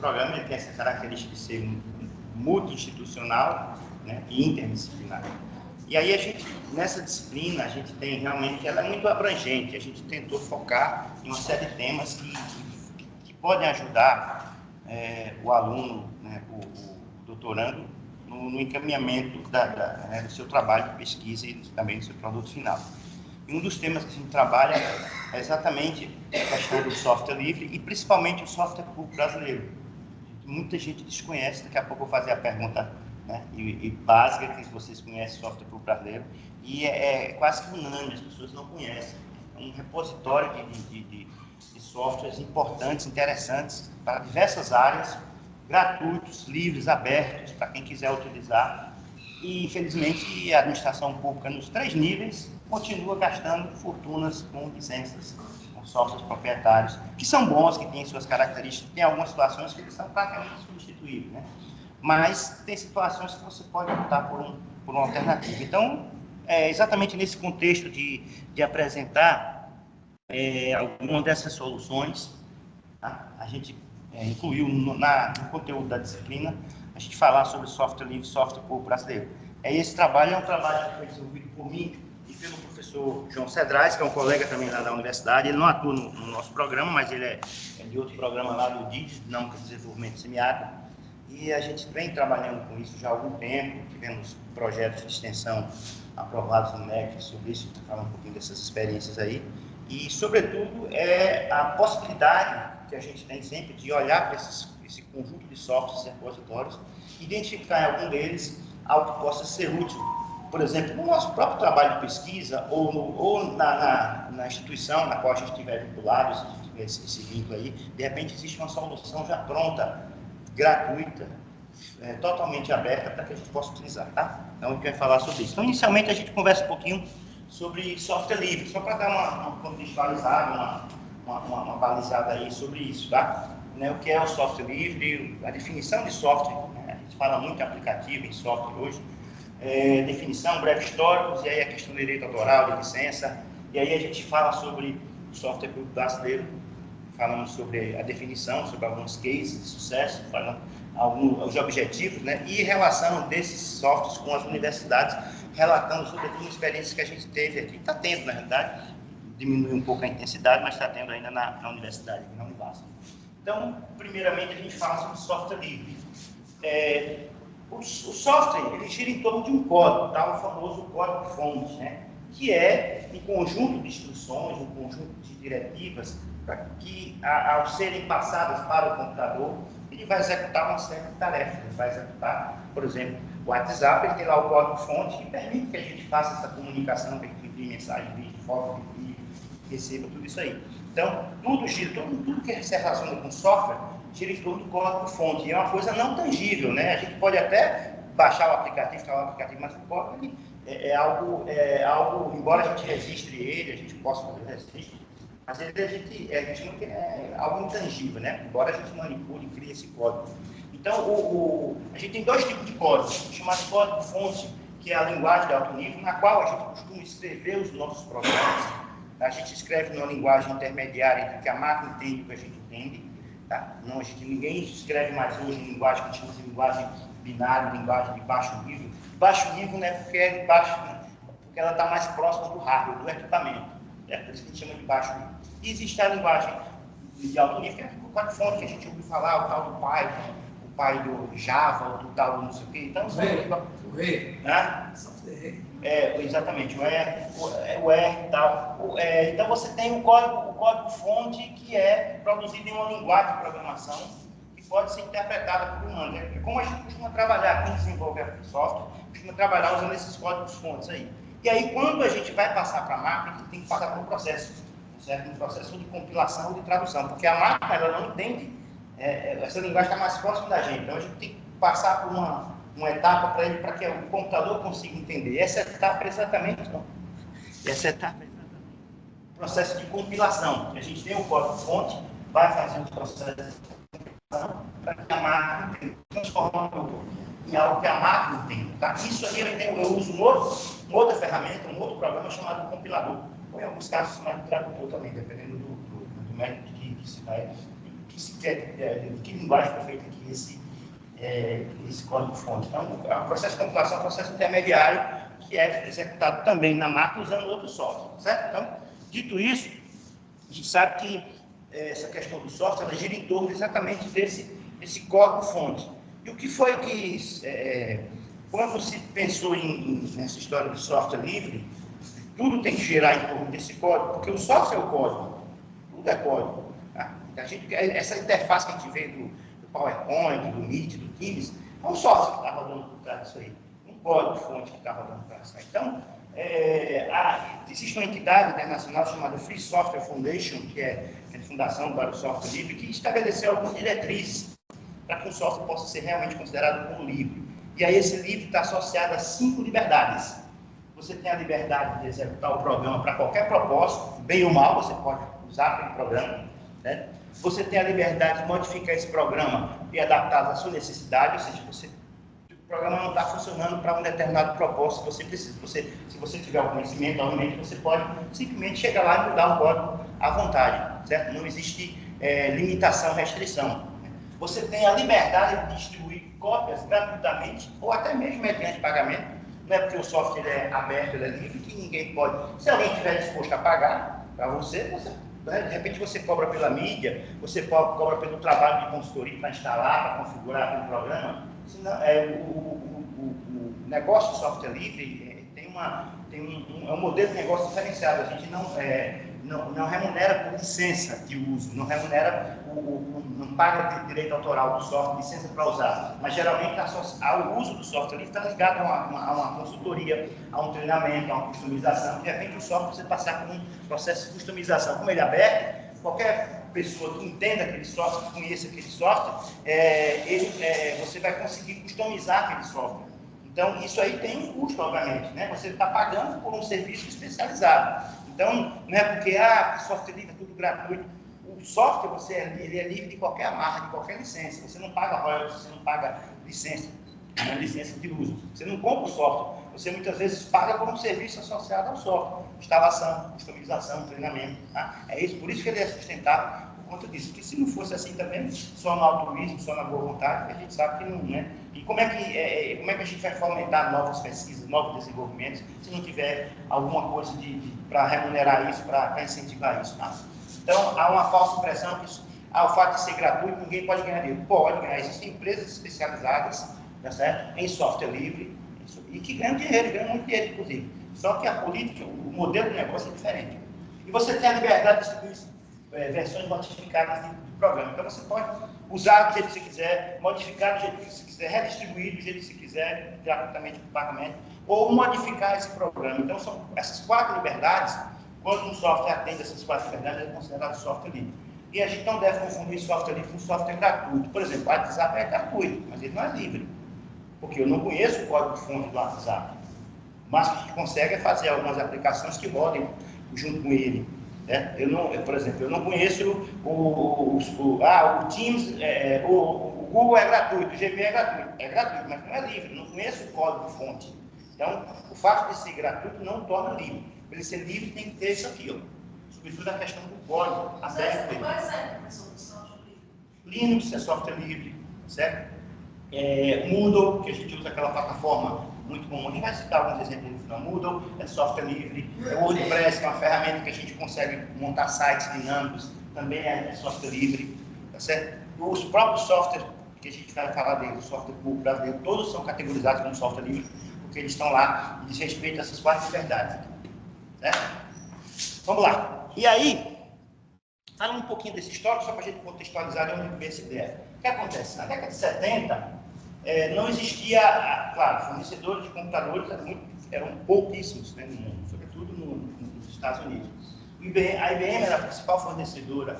programa ele tem essa característica de ser multi-institucional, né, e interdisciplinar. E aí a gente, nessa disciplina, a gente tem realmente, ela é muito abrangente, a gente tentou focar em uma série de temas que podem ajudar o aluno, né, o doutorando, no encaminhamento do seu trabalho de pesquisa e também do seu produto final. E um dos temas que a gente trabalha é exatamente a questão do software livre e principalmente o software público brasileiro. Muita gente desconhece, daqui a pouco eu vou fazer a pergunta, né, e básica, que vocês conhecem software público brasileiro, e é quase que unânime, as pessoas não conhecem. É um repositório de softwares importantes, interessantes, para diversas áreas, gratuitos, livres, abertos, para quem quiser utilizar. E, infelizmente, a administração pública, nos 3 níveis, continua gastando fortunas com licenças, com softwares proprietários, que são bons, que têm suas características, tem algumas situações que eles são praticamente substituíveis, né? Mas tem situações que você pode optar por uma alternativa. Então, exatamente nesse contexto de apresentar alguma dessas soluções, tá? A gente incluiu no conteúdo da disciplina, a gente falar sobre software livre, software público brasileiro. Esse trabalho é um trabalho que foi desenvolvido por mim e pelo professor João Cedrais, que é um colega também lá da universidade. Ele não atua no nosso programa, mas ele é de outro programa lá do DID, Dinâmica de Desenvolvimento Semiárido. E a gente vem trabalhando com isso já há algum tempo. Tivemos projetos de extensão aprovados no MEC sobre isso, vou falar um pouquinho dessas experiências aí. E, sobretudo, a possibilidade que a gente tem sempre de olhar para esse conjunto de softwares e repositórios, identificar em algum deles algo que possa ser útil. Por exemplo, no nosso próprio trabalho de pesquisa ou na instituição na qual a gente estiver vinculado, se tiver esse vínculo aí, de repente existe uma solução já pronta, gratuita, totalmente aberta para que a gente possa utilizar, tá? Então, a gente vai falar sobre isso. Então, inicialmente, a gente conversa um pouquinho sobre software livre, só para dar uma contextualizada, uma balizada aí sobre isso, tá? Né, o que é o software livre, a definição de software, né? A gente fala muito em aplicativo, em software hoje, definição, breve históricos, e aí a questão do direito autoral, de licença, e aí a gente fala sobre o software público brasileiro, falamos sobre a definição, sobre alguns cases de sucesso, falando alguns objetivos, né, e relação desses softwares com as universidades, relatando sobre as experiências que a gente teve aqui, está tendo, na realidade, diminuiu um pouco a intensidade, mas está tendo ainda na universidade, aqui na Univasf. Então, primeiramente, a gente fala sobre software livre. O software, ele gira em torno de um código, tá? O famoso código-fonte, né? Que é um conjunto de instruções, um conjunto de diretivas, para que, ao serem passadas para o computador, ele vai executar uma série de tarefas. Ele vai executar, por exemplo, o WhatsApp, ele tem lá o código-fonte que permite que a gente faça essa comunicação, que a gente envie mensagem, vídeo, foto, vídeo, receba tudo isso aí. Então, tudo gira, tudo que se relaciona com software, gira em torno do código-fonte. E é uma coisa não tangível, né? A gente pode até baixar o aplicativo, instalar o aplicativo, mas o código é algo, embora a gente registre ele, a gente possa fazer o registro, mas a gente chama que é algo intangível, né? Embora a gente manipule e crie esse código. Então, a gente tem 2 tipos de código, chamado código-fonte, que é a linguagem de alto nível, na qual a gente costuma escrever os nossos programas. A gente escreve numa linguagem intermediária entre o que a máquina entende e o que a gente entende. Tá? Não, ninguém escreve mais hoje em linguagem que a gente chama de linguagem binária, linguagem de baixo nível. Baixo nível, né, porque é baixo, porque ela está mais próxima do hardware, do equipamento. É por isso que a gente chama de baixo nível. E existe a linguagem de alto nível, que é o código-fonte, que a gente ouve falar, o tal do Python, o pai do Java, o tal do não sei o quê. Então, exatamente, o R e tal. Então, você tem o código-fonte que é produzido em uma linguagem de programação que pode ser interpretada por humano. Né? Como a gente costuma trabalhar, quem desenvolve software, costuma trabalhar usando esses códigos-fontes aí. E aí, quando a gente vai passar para a máquina, a gente tem que passar por um processo, certo? Um processo de compilação ou de tradução, porque a máquina ela não entende, essa linguagem está mais próxima da gente, então a gente tem que passar por uma etapa para que o computador consiga entender. Essa etapa é exatamente o processo de compilação. A gente tem o código-fonte, vai fazer um processo de compilação para que a máquina transforme em algo que a máquina entenda. Tá? Isso aí eu uso uma outra ferramenta, um outro programa chamado compilador. Ou em alguns casos chamado tradutor também, dependendo do método que se vai que se quer, que linguagem foi feita aqui esse código-fonte. Então, o processo de computação é um processo intermediário que é executado também na máquina usando outro software, certo? Então, dito isso, a gente sabe que essa questão do software ela gira em torno exatamente desse código-fonte. E o que foi que, quando se pensou nessa história do software livre, tudo tem que girar em torno desse código, porque o software é o código, tudo é código. Tá? Essa interface que a gente vê do PowerPoint, do Meet, do Teams, é um software que está rodando por trás disso aí, um código-fonte que está rodando por trás disso aí. Então, existe uma entidade internacional chamada Free Software Foundation, que é a fundação para o software livre, que estabeleceu algumas diretrizes para que o software possa ser realmente considerado como livre. E aí esse livre está associado a 5 liberdades. Você tem a liberdade de executar o programa para qualquer propósito, bem ou mal, você pode usar aquele programa, né? Você tem a liberdade de modificar esse programa e adaptá-lo à sua necessidade, ou seja, o programa não está funcionando para um determinado propósito que você precisa. Se você tiver o conhecimento, obviamente, você pode simplesmente chegar lá e mudar o código à vontade, certo? Não existe limitação, restrição. Você tem a liberdade de distribuir cópias gratuitamente ou até mesmo mediante pagamento. Não é porque o software é aberto, ele é livre, que ninguém pode. Se alguém estiver disposto a pagar para você, de repente você cobra pela mídia, você cobra pelo trabalho de consultoria para instalar, para configurar aquele programa. Senão, o negócio de software livre é um modelo de negócio diferenciado. A gente não remunera por licença de uso, não remunera, não paga direito autoral do software, licença para usar, mas geralmente o uso do software livre está ligado a uma consultoria, a um treinamento, a uma customização. De repente o software você passar por um processo de customização. Como ele é aberto, qualquer pessoa que entenda aquele software, que conheça aquele software, você vai conseguir customizar aquele software. Então, isso aí tem um custo, obviamente, né? Você está pagando por um serviço especializado. Então, não é porque software livre é tudo gratuito. O software, ele é livre de qualquer amarra, de qualquer licença. Você não paga royalties, você não paga licença de uso. Você não compra o software. Você muitas vezes paga por um serviço associado ao software. Instalação, customização, treinamento. Tá? Por isso que ele é sustentável por conta disso. Porque se não fosse assim também, só no altruísmo, só na boa vontade, a gente sabe que não, né? E como é que a gente vai fomentar novas pesquisas, novos desenvolvimentos, se não tiver alguma coisa para remunerar isso, para incentivar isso? Tá? Então, há uma falsa impressão que o fato de ser gratuito, ninguém pode ganhar dinheiro. Pode ganhar. Existem empresas especializadas, tá certo? Em software livre, e que ganham dinheiro, ganham muito dinheiro, inclusive. Só que a política, o modelo de negócio é diferente. E você tem a liberdade de distribuir versões modificadas do programa. Então, você pode usar do jeito que você quiser, modificar do jeito que você quiser, redistribuir do jeito que você quiser, gratuitamente por pagamento, ou modificar esse programa. Então, são essas 4 liberdades. Quando um software atende essas 4 liberdades, é considerado software livre. E a gente não deve confundir software livre com software gratuito. Por exemplo, o WhatsApp é gratuito, mas ele não é livre. Porque eu não conheço o código-fonte do WhatsApp. Mas o que a gente consegue é fazer algumas aplicações que rodem junto com ele. Né? Por exemplo, eu não conheço o Teams, o Google é gratuito, o Gmail é gratuito, mas não é livre, eu não conheço o código-fonte. Então, o fato de ser gratuito não torna livre. Para ele ser livre, tem que ter isso aqui, ó. Sobretudo a questão do código aberto. Qual é a solução de livre? Linux é software livre, certo? Moodle, que a gente usa aquela plataforma muito comum, a gente vai citar alguns exemplos no final. Moodle é software livre, o WordPress, que é uma ferramenta que a gente consegue montar sites dinâmicos, também é software livre, tá certo? Os próprios softwares que a gente vai falar deles, o software público brasileiro, todos são categorizados como software livre, porque eles estão lá e diz respeito a essas 4 liberdades, certo? Vamos lá. E aí, falando um pouquinho desse histórico, só para a gente contextualizar de onde veio essa ideia. O que acontece? Na década de 70, não existia, claro, fornecedores de computadores eram pouquíssimos, né, no mundo, sobretudo nos Estados Unidos. A IBM era a principal fornecedora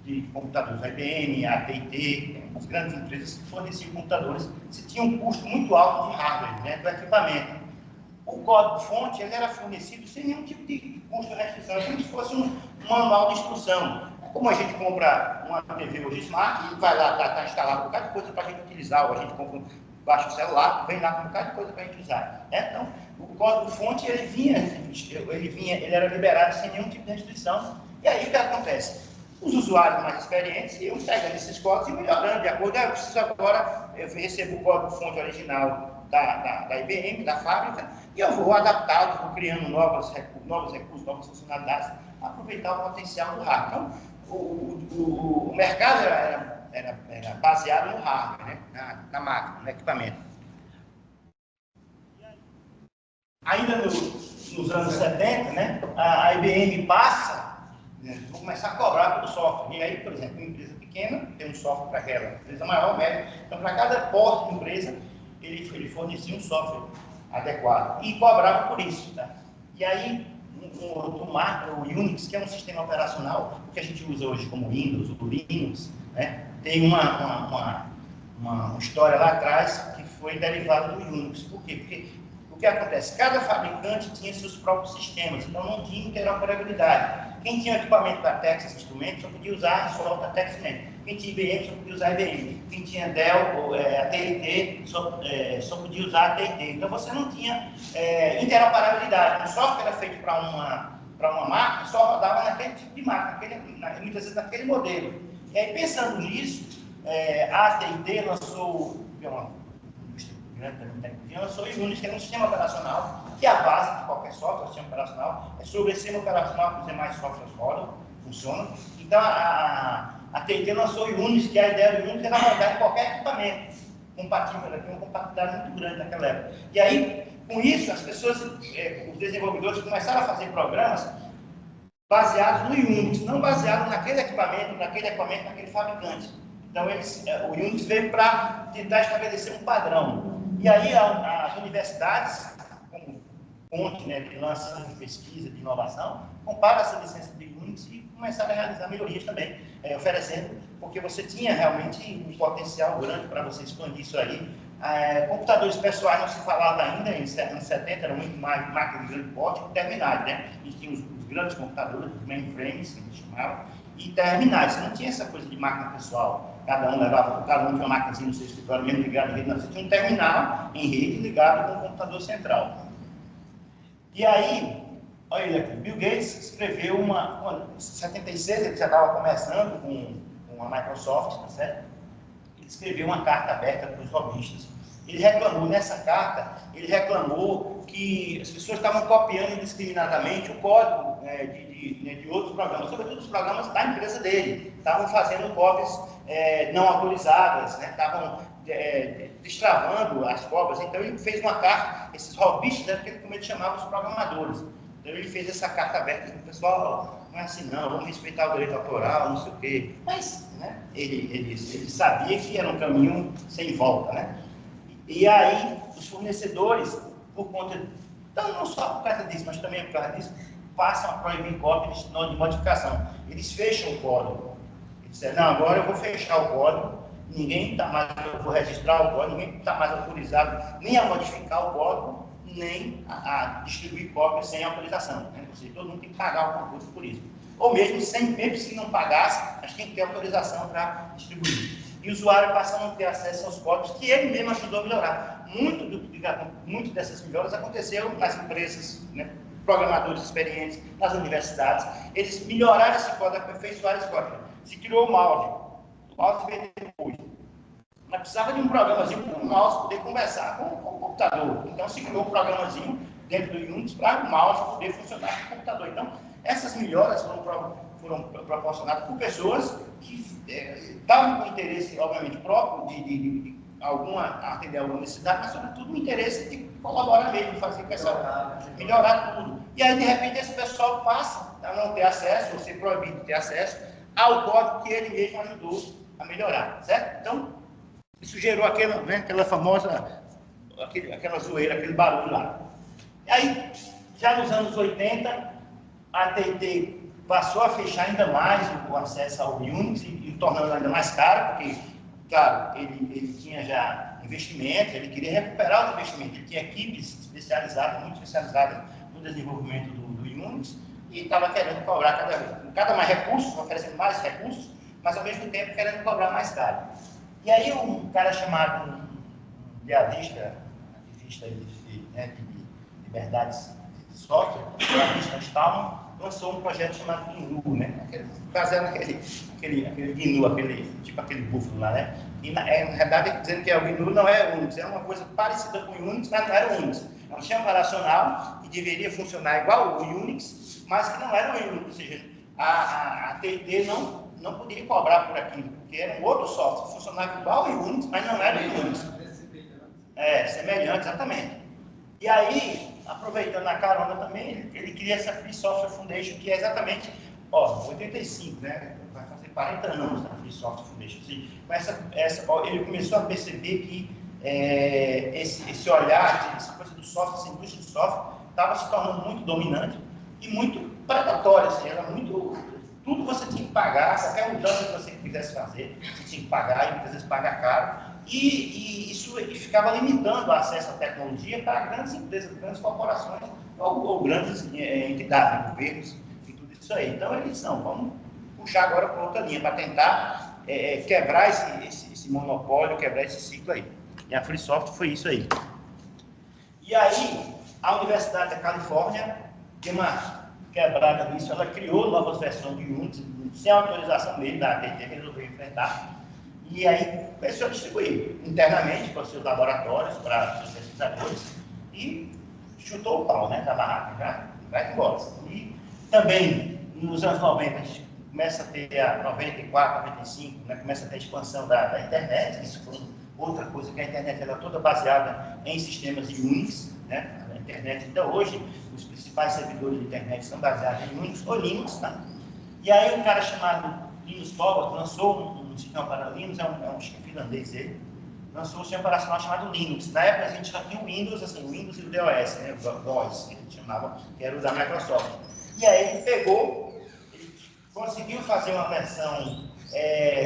de computadores. A IBM, a AT&T, as grandes empresas que forneciam computadores, se tinha um custo muito alto de hardware, né, do equipamento. O código-fonte era fornecido sem nenhum tipo de custo ou restrição, como se fosse um manual de instrução. Como a gente compra uma TV hoje Smart e vai lá, está instalado um bocado de coisa para a gente utilizar, ou a gente baixa o celular, vem lá com um bocado de coisa para a gente usar. Né? Então, o código-fonte, ele era liberado sem nenhum tipo de restrição. E aí, o que acontece? Os usuários mais experientes iam pegando esses códigos e melhorando, de acordo, eu preciso agora, eu recebo o código-fonte original da IBM, da fábrica, e eu vou adaptá-lo, vou criando novos recursos, novas funcionalidades, para aproveitar o potencial do hardware. Então, o mercado era baseado no hardware, né? na máquina, no equipamento. Ainda nos anos 70, né, a IBM passa, né, vou começar a cobrar pelo software. E aí, por exemplo, uma empresa pequena tem um software para aquela, empresa maior, média. Então, para cada porte de empresa, ele fornecia um software adequado e cobrava por isso. Tá? E aí, um outro marco, o Unix, que é um sistema operacional, que a gente usa hoje como Windows, o Linux, né, tem uma história lá atrás que foi derivada do Unix. Por quê? Porque o que acontece? Cada fabricante tinha seus próprios sistemas, então não tinha interoperabilidade. Quem tinha equipamento da Texas Instruments só podia usar só da Texas Instruments. Quem tinha IBM só podia usar IBM. Quem tinha Dell, AT&T, só podia usar AT&T. Então você não tinha interoperabilidade. O software era feito para uma máquina, só rodava naquele tipo de máquina, muitas vezes naquele modelo. E aí, pensando nisso, a AT&T lançou lançou o Unix, que é um sistema operacional, que é a base de qualquer software, sistema operacional. É sobre esse sistema operacional que os demais softwares rodam, funcionam. Então, a AT&T lançou o Unix, que a ideia do Unix era rodar em qualquer equipamento compatível, ela tinha uma compatibilidade muito grande naquela época. E aí, com isso, as pessoas, os desenvolvedores começaram a fazer programas baseados no Unix, não baseados naquele equipamento, naquele fabricante. Então, o Unix veio para tentar estabelecer um padrão. E aí, as universidades, como fonte, né, de lançamento de pesquisa, de inovação, comparam essa licença de Unix e começaram a realizar melhorias também, oferecendo, porque você tinha realmente um potencial grande para você expandir isso aí. Computadores pessoais não se falava ainda, em anos 70, eram muito mais máquinas de grande porte que terminais, né? A gente tinha os grandes computadores, os mainframes, que a gente chamava, e terminais. Você não tinha essa coisa de máquina pessoal. Cada um tinha uma máquina no seu escritório, mesmo ligado em rede. Não, você tinha um terminal em rede ligado com o computador central. E aí, olha ele aqui, Bill Gates escreveu em 76, ele já estava começando com a Microsoft, tá certo? Ele escreveu uma carta aberta para os lobistas. Ele reclamou, nessa carta, que as pessoas estavam copiando indiscriminadamente o código de outros programas, sobretudo os programas da empresa dele. Estavam fazendo cópias não autorizadas, né? Estavam destravando as cópias. Então, ele fez uma carta, esses lobistas, como ele chamava os programadores. Então, ele fez essa carta aberta, dizendo, pessoal, não é assim não, vamos respeitar o direito autoral, não sei o quê. Mas, né, ele sabia que era um caminho sem volta, né? E aí, os fornecedores, por conta, então, não só por causa disso, mas também por causa disso, passam a proibir cópia de modificação. Eles fecham o código. Eles disseram, não, agora eu vou fechar o código, ninguém está mais, eu vou registrar o código, ninguém está mais autorizado nem a modificar o código, nem a distribuir cópias sem autorização. Né? Ou seja, todo mundo tem que pagar o concurso por isso. Ou mesmo se não pagasse, a gente tem que ter autorização para distribuir. E o usuário passa a não ter acesso aos códigos que ele mesmo ajudou a melhorar. Muito dessas melhoras aconteceu nas empresas, né? Programadores experientes, nas universidades. Eles melhoraram esse código, aperfeiçoaram esse código. Se criou o mouse veio depois. Mas precisava de um programazinho para o mouse poder conversar com o computador. Então se criou um programazinho dentro do Unix para o mouse poder funcionar com o computador. Então, essas melhoras foram proporcionadas por pessoas que estavam com interesse, obviamente, próprio de atender alguma necessidade, mas, sobretudo, o interesse de colaborar mesmo, fazer com melhorar tudo. E aí, de repente, esse pessoal passa a não ter acesso, ou ser proibido de ter acesso ao código que ele mesmo ajudou a melhorar, certo? Então, isso gerou aquela famosa, aquela zoeira, aquele barulho lá. E aí, já nos anos 80, a AT&T passou a fechar ainda mais o acesso ao Unix e tornando ainda mais caro, porque, claro, ele tinha já investimento, ele queria recuperar os investimentos, ele tinha equipes especializadas, muito especializadas no desenvolvimento do Unix, e estava querendo cobrar cada mais recursos, oferecendo mais recursos, mas ao mesmo tempo querendo cobrar mais caro. E aí um cara chamado ativista de liberdades de software, o Stallman, lançou um projeto chamado GNU, né? Baseado naquele GNU, tipo aquele búfalo lá, né? E na verdade, dizendo que é o GNU, não é o Unix, é uma coisa parecida com o Unix, mas não era o Unix. É um sistema operacional que deveria funcionar igual o Unix, mas que não era o Unix, ou seja, a TIT não poderia cobrar por aquilo, porque era um outro software, funcionava igual ao Unix, mas não era o Unix. Semelhante, exatamente. E aí, aproveitando a carona também, ele cria essa Free Software Foundation, que é exatamente, 85, né? Vai fazer 40 anos da Free Software Foundation. Ele começou a perceber que esse olhar, essa coisa do software, essa indústria do software, estava se tornando muito dominante e muito predatória, assim, era muito... Tudo você tinha que pagar, qualquer mudança que você quisesse fazer, você tinha que pagar, e muitas vezes pagar caro, e isso ficava limitando o acesso à tecnologia para grandes empresas, grandes corporações ou grandes entidades, governos e tudo isso aí. Então eles disse, não, vamos puxar agora para outra linha, para tentar quebrar esse monopólio, quebrar esse ciclo aí. E a Free Software foi isso aí. E aí, a Universidade da Califórnia tem uma quebrada nisso, ela criou novas versões de Unix, sem autorização dele, da AT&T, resolveu enfrentar, e aí começou a distribuir internamente para os seus laboratórios, para os seus pesquisadores, e chutou o pau, né, da barraca, já vai embora. E também, nos anos 90, a gente começa a ter, a 94, 95, né, começa a ter a expansão da internet, isso foi outra coisa, que a internet era toda baseada em sistemas de Unix, né, a internet ainda hoje, os principais servidores de internet são baseados em Unix ou Linux, tá? E aí um cara chamado Linus Torvalds lançou um sistema para Linux, é um finlandês ele, lançou um sistema operacional chamado Linux. Na época a gente já tinha o Windows, assim, o Windows e o DOS, né, o DOS, que a gente chamava, que era o da Microsoft. E aí ele conseguiu fazer uma versão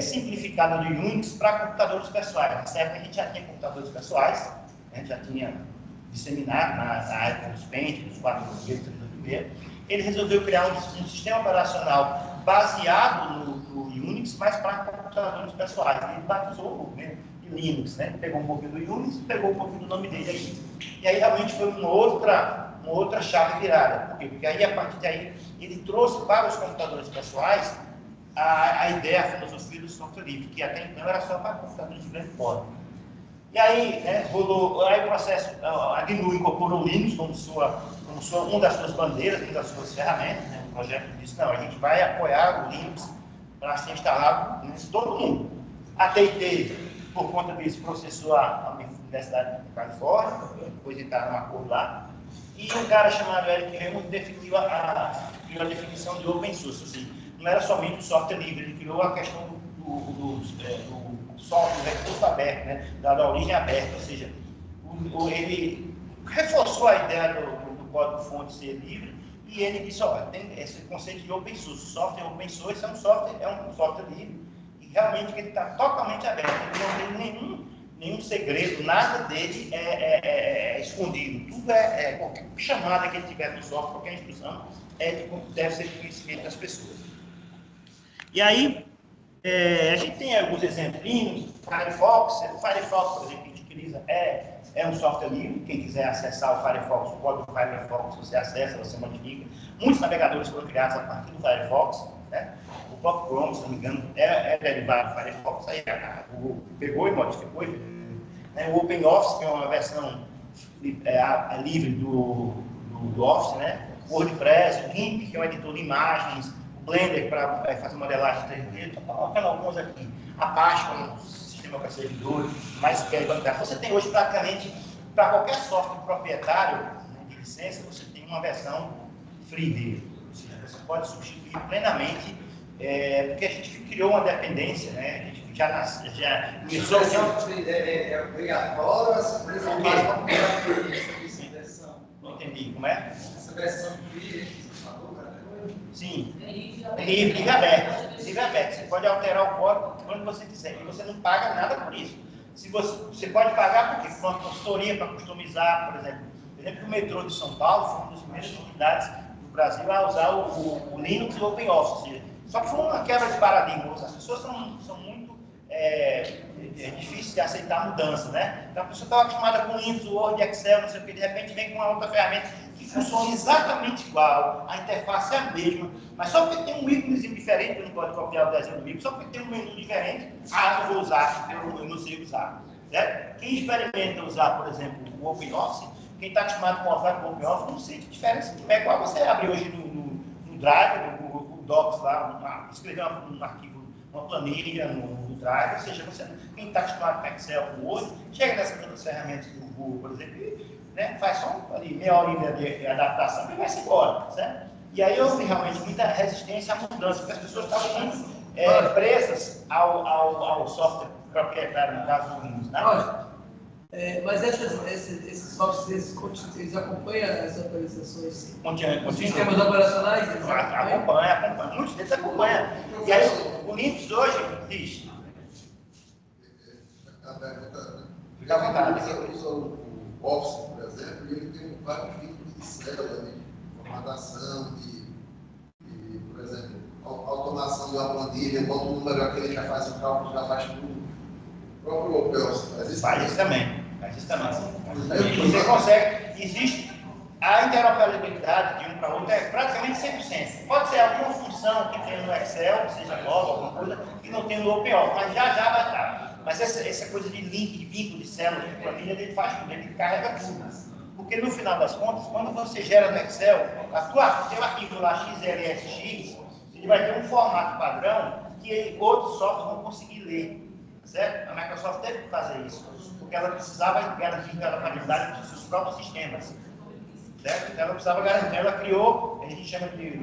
simplificada do Unix para computadores pessoais. Nessa época a gente já tinha computadores pessoais, a gente já tinha disseminado na época dos Pentium, dos 486, 386. Ele resolveu criar um sistema operacional baseado no Unix, mas para computadores pessoais. Ele batizou o movimento de Linux, né? Pegou um pouquinho do Unix e pegou um pouquinho do nome dele aí. E aí realmente foi uma outra chave virada. Por quê? Porque aí, a partir daí, ele trouxe para os computadores pessoais a ideia, a filosofia do software livre, que até então era só para computadores de grande porte. E aí, rolou o processo, a GNU incorporou o Linux como uma das suas bandeiras, uma das suas ferramentas, né? O projeto disse, não, a gente vai apoiar o Linux para ser instalado em todo mundo. A TIT, por conta disso, processou a Universidade da Califórnia, depois entraram num acordo lá, e um cara chamado Eric Raymond definiu criou a definição de open source, assim, não era somente o software livre, ele criou a questão do software, recurso aberto, né, da origem aberta, ou seja, ele reforçou a ideia do código-fonte ser livre e ele disse, olha, tem esse conceito de open source, software open source é um software livre e realmente ele está totalmente aberto, ele não tem nenhum segredo, nada dele é escondido, tudo qualquer chamada que ele tiver no software, qualquer instrução, deve ser de conhecimento das pessoas. E aí, a gente tem alguns exemplos, Firefox, o Firefox, por exemplo, que a gente utiliza, é um software livre, quem quiser acessar o Firefox, o código do Firefox, você acessa, você modifica. Muitos navegadores foram criados a partir do Firefox, né? O próprio Chrome, se não me engano, é derivado do Firefox, aí pegou e modificou. Né? O OpenOffice, que é uma versão livre do Office, né? O WordPress, o GIMP, que é um editor de imagens, Blender para fazer modelagem 3D, estou colocando alguns aqui. Apache como sistema para servidores, MySQL bancário. Você tem hoje praticamente, para qualquer software proprietário, né, de licença, você tem uma versão free dele. Ou seja, você pode substituir plenamente, porque a gente criou uma dependência, né? A gente já começou a é obrigatório, essa versão não entendi, como é? Essa versão free. Sim, livre aberto. Você pode alterar o código quando você quiser e você não paga nada por isso. Você pode pagar por uma consultoria para customizar, por exemplo. O metrô de São Paulo foi uma das primeiras unidades do Brasil a usar o Linux e o OpenOffice. Só que foi uma quebra de paradigma. As pessoas são muito difíceis de aceitar a mudança, né? Então a pessoa estava acostumada com Windows, Word, Excel, não sei o que, de repente vem com uma outra ferramenta que funciona exatamente igual, a interface é a mesma, mas só porque tem um íconezinho diferente, não pode copiar o desenho do ícone, só porque tem um menu diferente, não vou usar, eu não sei usar. Certo? Quem experimenta usar, por exemplo, o OpenOffice, quem está acostumado com o OpenOffice, não sente diferença. É igual você abre hoje no Drive, no Google Docs, lá, escrever um arquivo, uma planilha no Drive, ou seja, quem está acostumado com Excel, com Word, chega nessas outras ferramentas do Google, por exemplo, e faz só ali, meia hora de adaptação e vai-se embora, certo? E aí houve realmente muita resistência à mudança, porque as pessoas estavam muito presas ao software proprietário, no caso do Windows, né? Mas esses softwares, eles acompanham as atualizações? Os sistemas operacionais? Acompanha. Muitos deles acompanham. E aí, o Linux hoje diz... Fica à vontade. Você usa o Office, por exemplo, e ele tem vários tipos de célula, de formatação, por exemplo, automação de uma planilha, bota o número aqui, ele já faz o cálculo, já faz tudo. O próprio Office faz isso. Faz isso também. Você consegue, existe a interoperabilidade de um para outro, é praticamente 100%. Pode ser alguma função que tem no Excel, que seja nova, alguma coisa, que não tem no OpenOffice, mas já vai estar. Mas essa coisa de link, de vínculo, de célula, de planilha, ele faz tudo, ele carrega tudo. Porque no final das contas, quando você gera no Excel, teu arquivo lá XLSX, ele vai ter um formato padrão que outros softwares vão conseguir ler. Certo? A Microsoft teve que fazer isso, porque ela precisava garantir a qualidade dos seus próprios sistemas. Certo? Então ela precisava garantir, ela criou, a gente chama de,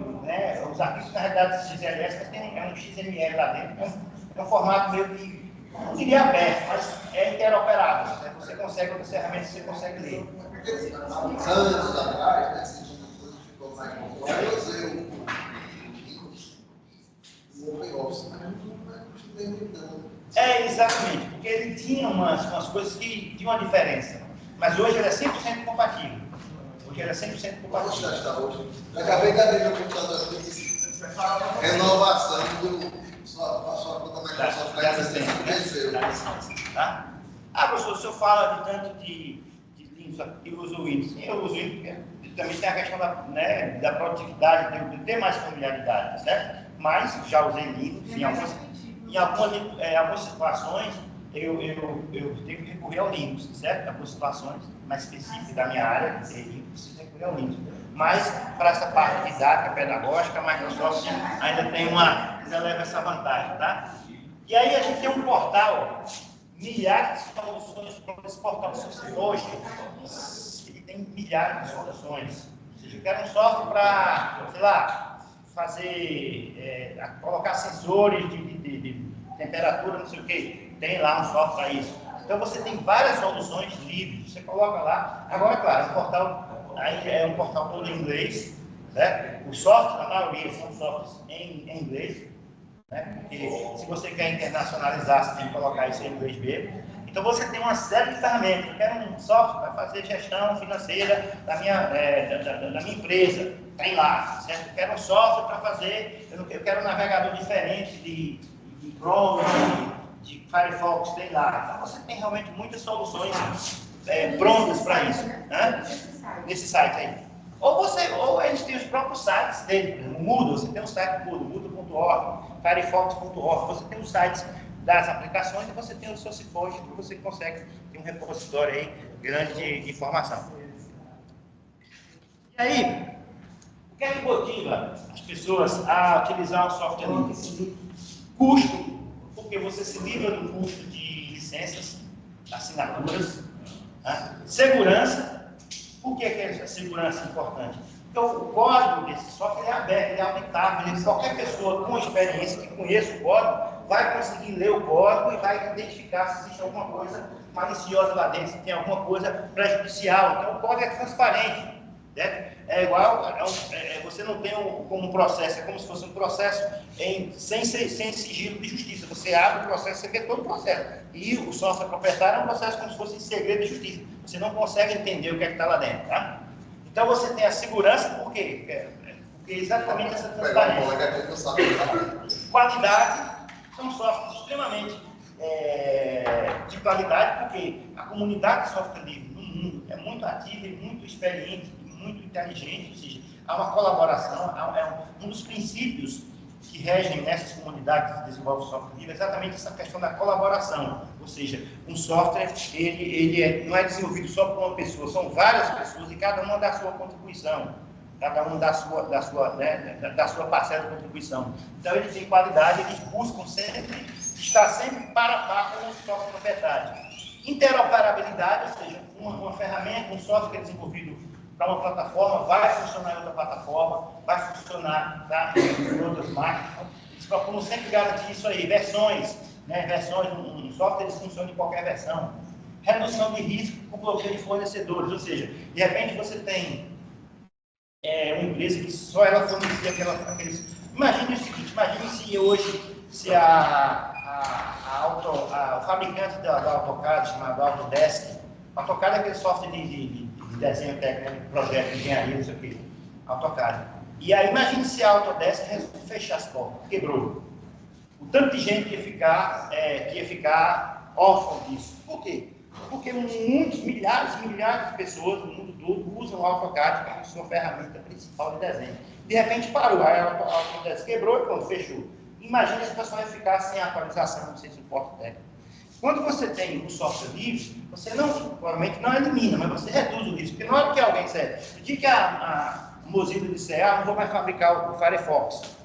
os arquivos carregados de XLS, mas tem um XML lá dentro, é um formato meio que, não diria aberto, mas é interoperável. Né? Você consegue, outras ferramentas você consegue ler. Anos atrás, né, se ficou mais popular, eu usei o OpenOffice, mas não gostei muito não. Exatamente, porque ele tinha umas coisas que tinham uma diferença, mas hoje ele é 100% compatível. Hoje ele é 100% compatível. Vamos testar hoje. Eu acabei de abrir meu computador aqui, renovação do sua conta Microsoft tá? Professor, o senhor fala de tanto de Linux, eu uso o Windows. Sim, eu uso o Windows, porque também tem a questão da produtividade, de ter mais familiaridade, certo? Mas já usei Linux em algumas situações eu tenho que recorrer ao Linux, certo? Em algumas situações mais específicas da minha área, eu preciso recorrer ao Linux. Mas, para essa parte didática, pedagógica, a Microsoft ainda leva essa vantagem, tá? E aí a gente tem um portal, milhares de soluções para esse portal hoje. Ele tem milhares de soluções. Ou seja, eu quero um software para, sei lá, colocar sensores de temperatura, não sei o que, tem lá um software para isso. Então você tem várias soluções livres, você coloca lá. Agora, claro, o portal aí é um portal todo em inglês, né? Os softwares, a maioria são softwares em inglês, né? Porque se você quer internacionalizar, você tem que colocar isso em inglês mesmo. Então você tem uma série de ferramentas. Eu quero um software para fazer gestão financeira da minha empresa. Tem lá, certo? Eu quero um software para fazer, eu quero um navegador diferente de Chrome, de Firefox, tem lá. Então você tem realmente muitas soluções prontas para isso, né? Nesse site aí. Ou eles têm os próprios sites dele, no Moodle, você tem um site Moodle.org, Firefox.org, você tem os sites das aplicações e você tem o seu SourceForge, que você consegue ter um repositório aí grande de informação. E aí, o que é que motiva as pessoas a utilizar o software Linux? Custo, porque você se livra do custo de licenças, assinaturas. Né? Segurança, por que essa segurança é importante? Então, o código desse software é aberto, ele é auditável, qualquer pessoa com experiência que conheça o código vai conseguir ler o código e vai identificar se existe alguma coisa maliciosa lá dentro, se tem alguma coisa prejudicial. Então, o código é transparente. Né? É igual, você não tem como um processo, é como se fosse um processo sem sigilo de justiça. Você abre o processo, você vê todo o processo. E o software proprietário é um processo como se fosse em segredo de justiça. Você não consegue entender o que é que está lá dentro. Tá? Então você tem a segurança, por quê? Porque exatamente essa transparência. Qualidade, são softwares extremamente de qualidade, porque a comunidade de software livre no mundo é muito ativa e muito experiente, muito inteligente, ou seja, há uma colaboração, um dos princípios que regem nessas comunidades que desenvolvem software livre é exatamente essa questão da colaboração, ou seja, um software, não é desenvolvido só por uma pessoa, são várias pessoas e cada uma dá a sua contribuição, cada um dá a sua parcela de contribuição. Então, ele tem qualidade, eles buscam sempre, estar sempre para a par com o software proprietário. Interoperabilidade, ou seja, uma ferramenta, um software que é desenvolvido para uma plataforma, vai funcionar em outra plataforma, vai funcionar em outras máquinas. Eles procuram sempre garantir isso aí. Versões, um software eles funcionam em qualquer versão. Redução de risco com bloqueio de fornecedores, ou seja, de repente você tem uma empresa que só ela fornecia aqueles... Imagine o seguinte, imagine se hoje, se o fabricante da AutoCAD, chamado Autodesk, AutoCAD é aquele software de desenho técnico, de projeto, de engenharia, não sei o quê, AutoCAD. E aí, imagine se a Autodesk resolve fechar as portas, quebrou. O tanto de gente que ia ficar órfão disso. Por quê? Porque muitos, milhares e milhares de pessoas no mundo todo usam o AutoCAD como sua ferramenta principal de desenho. De repente parou, aí a Autodesk quebrou e pronto, fechou. Imagina se a pessoa vai ficar sem atualização, sem suporte técnico. Quando você tem o software livre, você provavelmente não elimina, mas você reduz o risco. Porque na hora que alguém disser, no dia que a Mozilla disser, não vou mais fabricar o Firefox,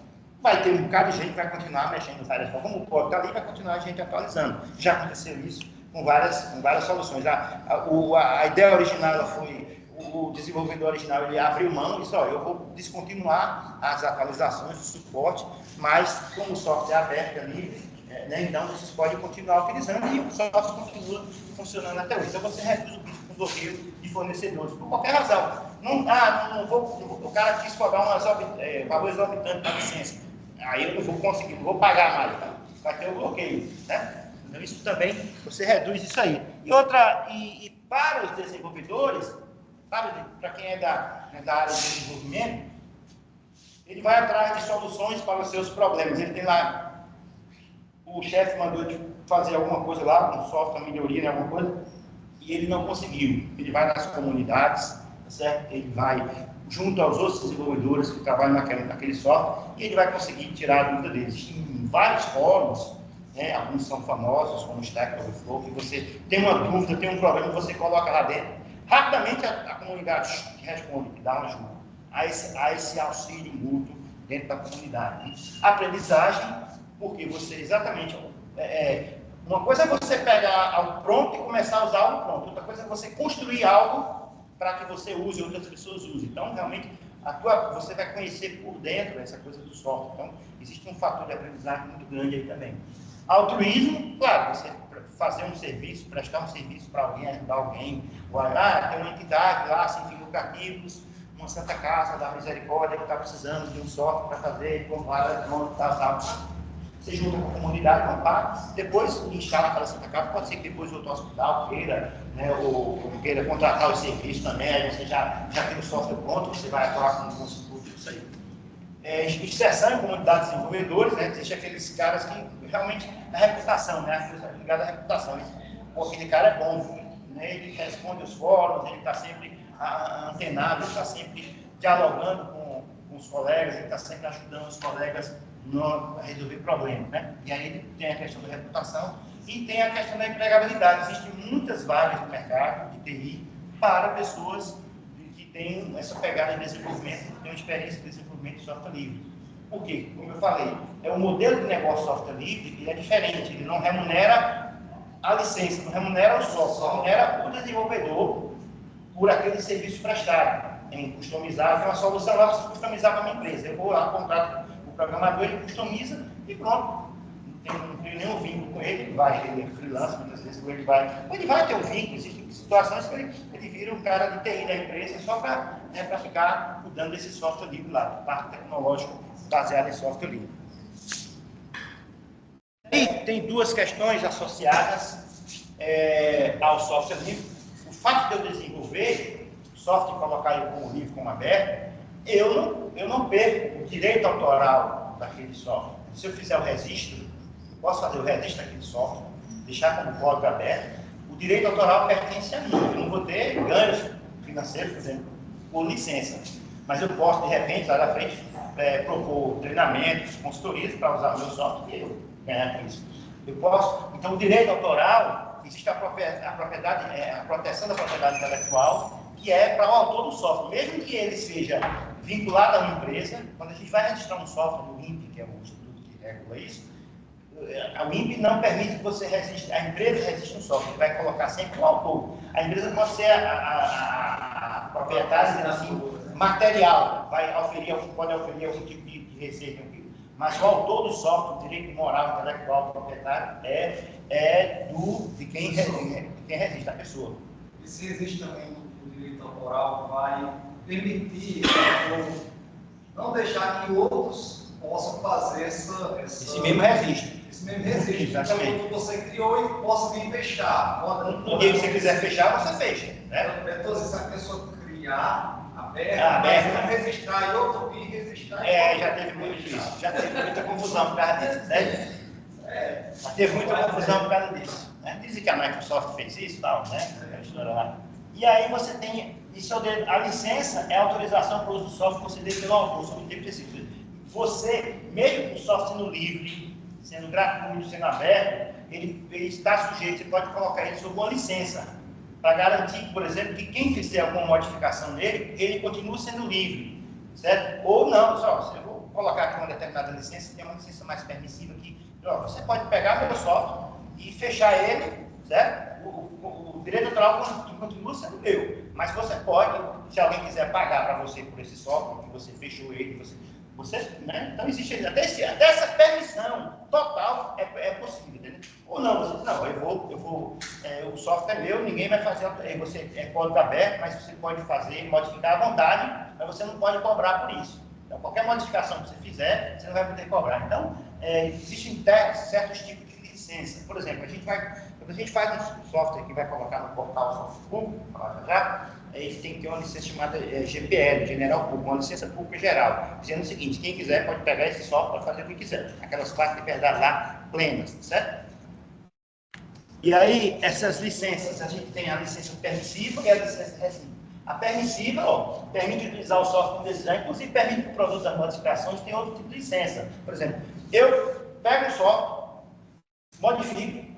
vai ter um bocado de gente que vai continuar mexendo no Firefox. Como o código está ali, vai continuar a gente atualizando. Já aconteceu isso com várias soluções. A ideia original ela foi, o desenvolvedor original ele abriu mão e disse, eu vou descontinuar as atualizações, o suporte, mas como o software é aberto, é livre, então vocês podem continuar utilizando e o software continua funcionando até hoje. Então você reduz o risco com bloqueio de fornecedores, por qualquer razão. O cara quis cobrar valor exorbitante da licença. Aí eu não vou conseguir, não vou pagar mais, tá? Vai ter o bloqueio, né? Então isso também, você reduz isso aí. E para os desenvolvedores, para quem é da área de desenvolvimento, ele vai atrás de soluções para os seus problemas. Ele tem lá, o chefe mandou ele fazer alguma coisa lá, um software, uma melhoria, alguma coisa, e ele não conseguiu. Ele vai nas comunidades, tá certo? Ele vai junto aos outros desenvolvedores que trabalham naquele software, e ele vai conseguir tirar a dúvida deles. Em vários fóruns, alguns são famosos, como o Stack Overflow, que você tem uma dúvida, tem um problema, você coloca lá dentro. Rapidamente a comunidade responde, dá uma ajuda. Há esse auxílio mútuo dentro da comunidade. Aprendizagem, porque você exatamente... uma coisa é você pegar algo pronto e começar a usar algo pronto. Outra coisa é você construir algo para que você use e outras pessoas usem. Então, realmente, você vai conhecer por dentro essa coisa do software. Então, existe um fator de aprendizagem muito grande aí também. Altruísmo, claro, você fazer um serviço, prestar um serviço para alguém, ajudar alguém. Tem uma entidade lá, sem fins lucrativos, uma Santa Casa da Misericórdia que está precisando de um software para fazer, como tal. Você junta com a comunidade, não paga, depois instala aquela Santa Casa, pode ser que depois o outro hospital queira, ou queira contratar o serviço também, aí você já tem o software pronto, você vai atuar com tudo isso aí. Inserção em comunidades de desenvolvedores, existe aqueles caras que realmente a reputação, a coisa ligada à reputação. Aquele cara é bom, ele responde os fóruns, ele está sempre antenado, ele está sempre dialogando com os colegas, ele está sempre ajudando os colegas a resolver problemas, E aí ele tem a questão da reputação e tem a questão da empregabilidade. Existem muitas vagas no mercado de TI para pessoas que têm essa pegada de desenvolvimento, que têm uma experiência de desenvolvimento de software livre. Por quê? Como eu falei, o modelo de negócio software livre ele é diferente, ele não remunera a licença, não remunera o software, remunera o desenvolvedor por aquele serviço prestado, em customizar, tem uma solução lá, você customizar para a minha empresa. Eu vou lá, contrato o programador, ele customiza e pronto. Não tem nenhum vínculo com ele é freelance, muitas vezes ele vai ter um vínculo, existem situações que ele vira um cara de TI da empresa só para ficar cuidando desse software livre lá, parte tecnológica baseada em software livre. E tem duas questões associadas ao software livre. O fato de eu desenvolver software e colocar ele como livre, como aberto, eu não perco o direito autoral daquele software. Se eu fizer o registro, eu posso fazer o registro daquele software, deixar como código aberto, o direito autoral pertence a mim. Eu não vou ter ganhos financeiros, por exemplo, por licença. Mas eu posso, de repente, lá na frente, propor treinamentos, consultorias para usar o meu software e eu ganhar com isso. Eu posso. Então, o direito autoral, existe a propriedade, a proteção da propriedade intelectual, que é para o autor do software. Mesmo que ele seja vinculado a uma empresa, quando a gente vai registrar um software no INPE, que é o instituto que regula isso, o INPE não permite que você registre, a empresa registre um software, vai colocar sempre o autor. A empresa pode ser a proprietária, assim, material, pode oferir algum tipo de receita, mas o autor do software, o direito moral, intelectual, proprietário, é de quem resiste, a pessoa. E se existe também o direito autoral, vai permitir não deixar que outros possam fazer esse mesmo registro. Esse mesmo registro. Exatamente. Que você criou e possa vir fechar. No dia que você quiser fechar, você fecha. Né? Então, se a pessoa criar aberto, vai registrar e outro vir registrar. Já teve muito isso. Já teve muita confusão por causa disso. Né? Já teve muita confusão por causa disso. Né? Dizem que a Microsoft fez isso e tal, né? E aí você tem, a licença é a autorização para o uso do software concedida pelo autor sobre o tempo específico. Você, mesmo com o software sendo livre, sendo gratuito, sendo aberto, ele está sujeito, você pode colocar ele sob uma licença, para garantir, por exemplo, que quem fizer alguma modificação nele, ele continue sendo livre, certo? Ou não, só, eu vou colocar aqui uma determinada licença, tem uma licença mais permissiva aqui, você pode pegar meu software e fechar ele, certo? O direito autoral continua sendo meu, mas você pode, se alguém quiser pagar para você por esse software, que você fechou ele, né? Então existe até essa permissão total é possível, entendeu? Ou não, você não, o software é meu, ninguém vai fazer, você é código aberto, mas você pode fazer, modificar à vontade, mas você não pode cobrar por isso. Então qualquer modificação que você fizer, você não vai poder cobrar. Então existem certos tipos de licença. Por exemplo, quando a gente faz um software que vai colocar no portal software público, ele tem que ter uma licença chamada GPL, General Público, uma licença pública geral, dizendo o seguinte: quem quiser pode pegar esse software para fazer o que quiser, aquelas classes de liberdade lá plenas, certo? E aí, essas licenças, a gente tem a licença permissiva e a licença recíproca. A permissiva, permite utilizar o software como desejar, inclusive permite que o produto das modificações tenha outro tipo de licença. Por exemplo, eu pego o software, modifico,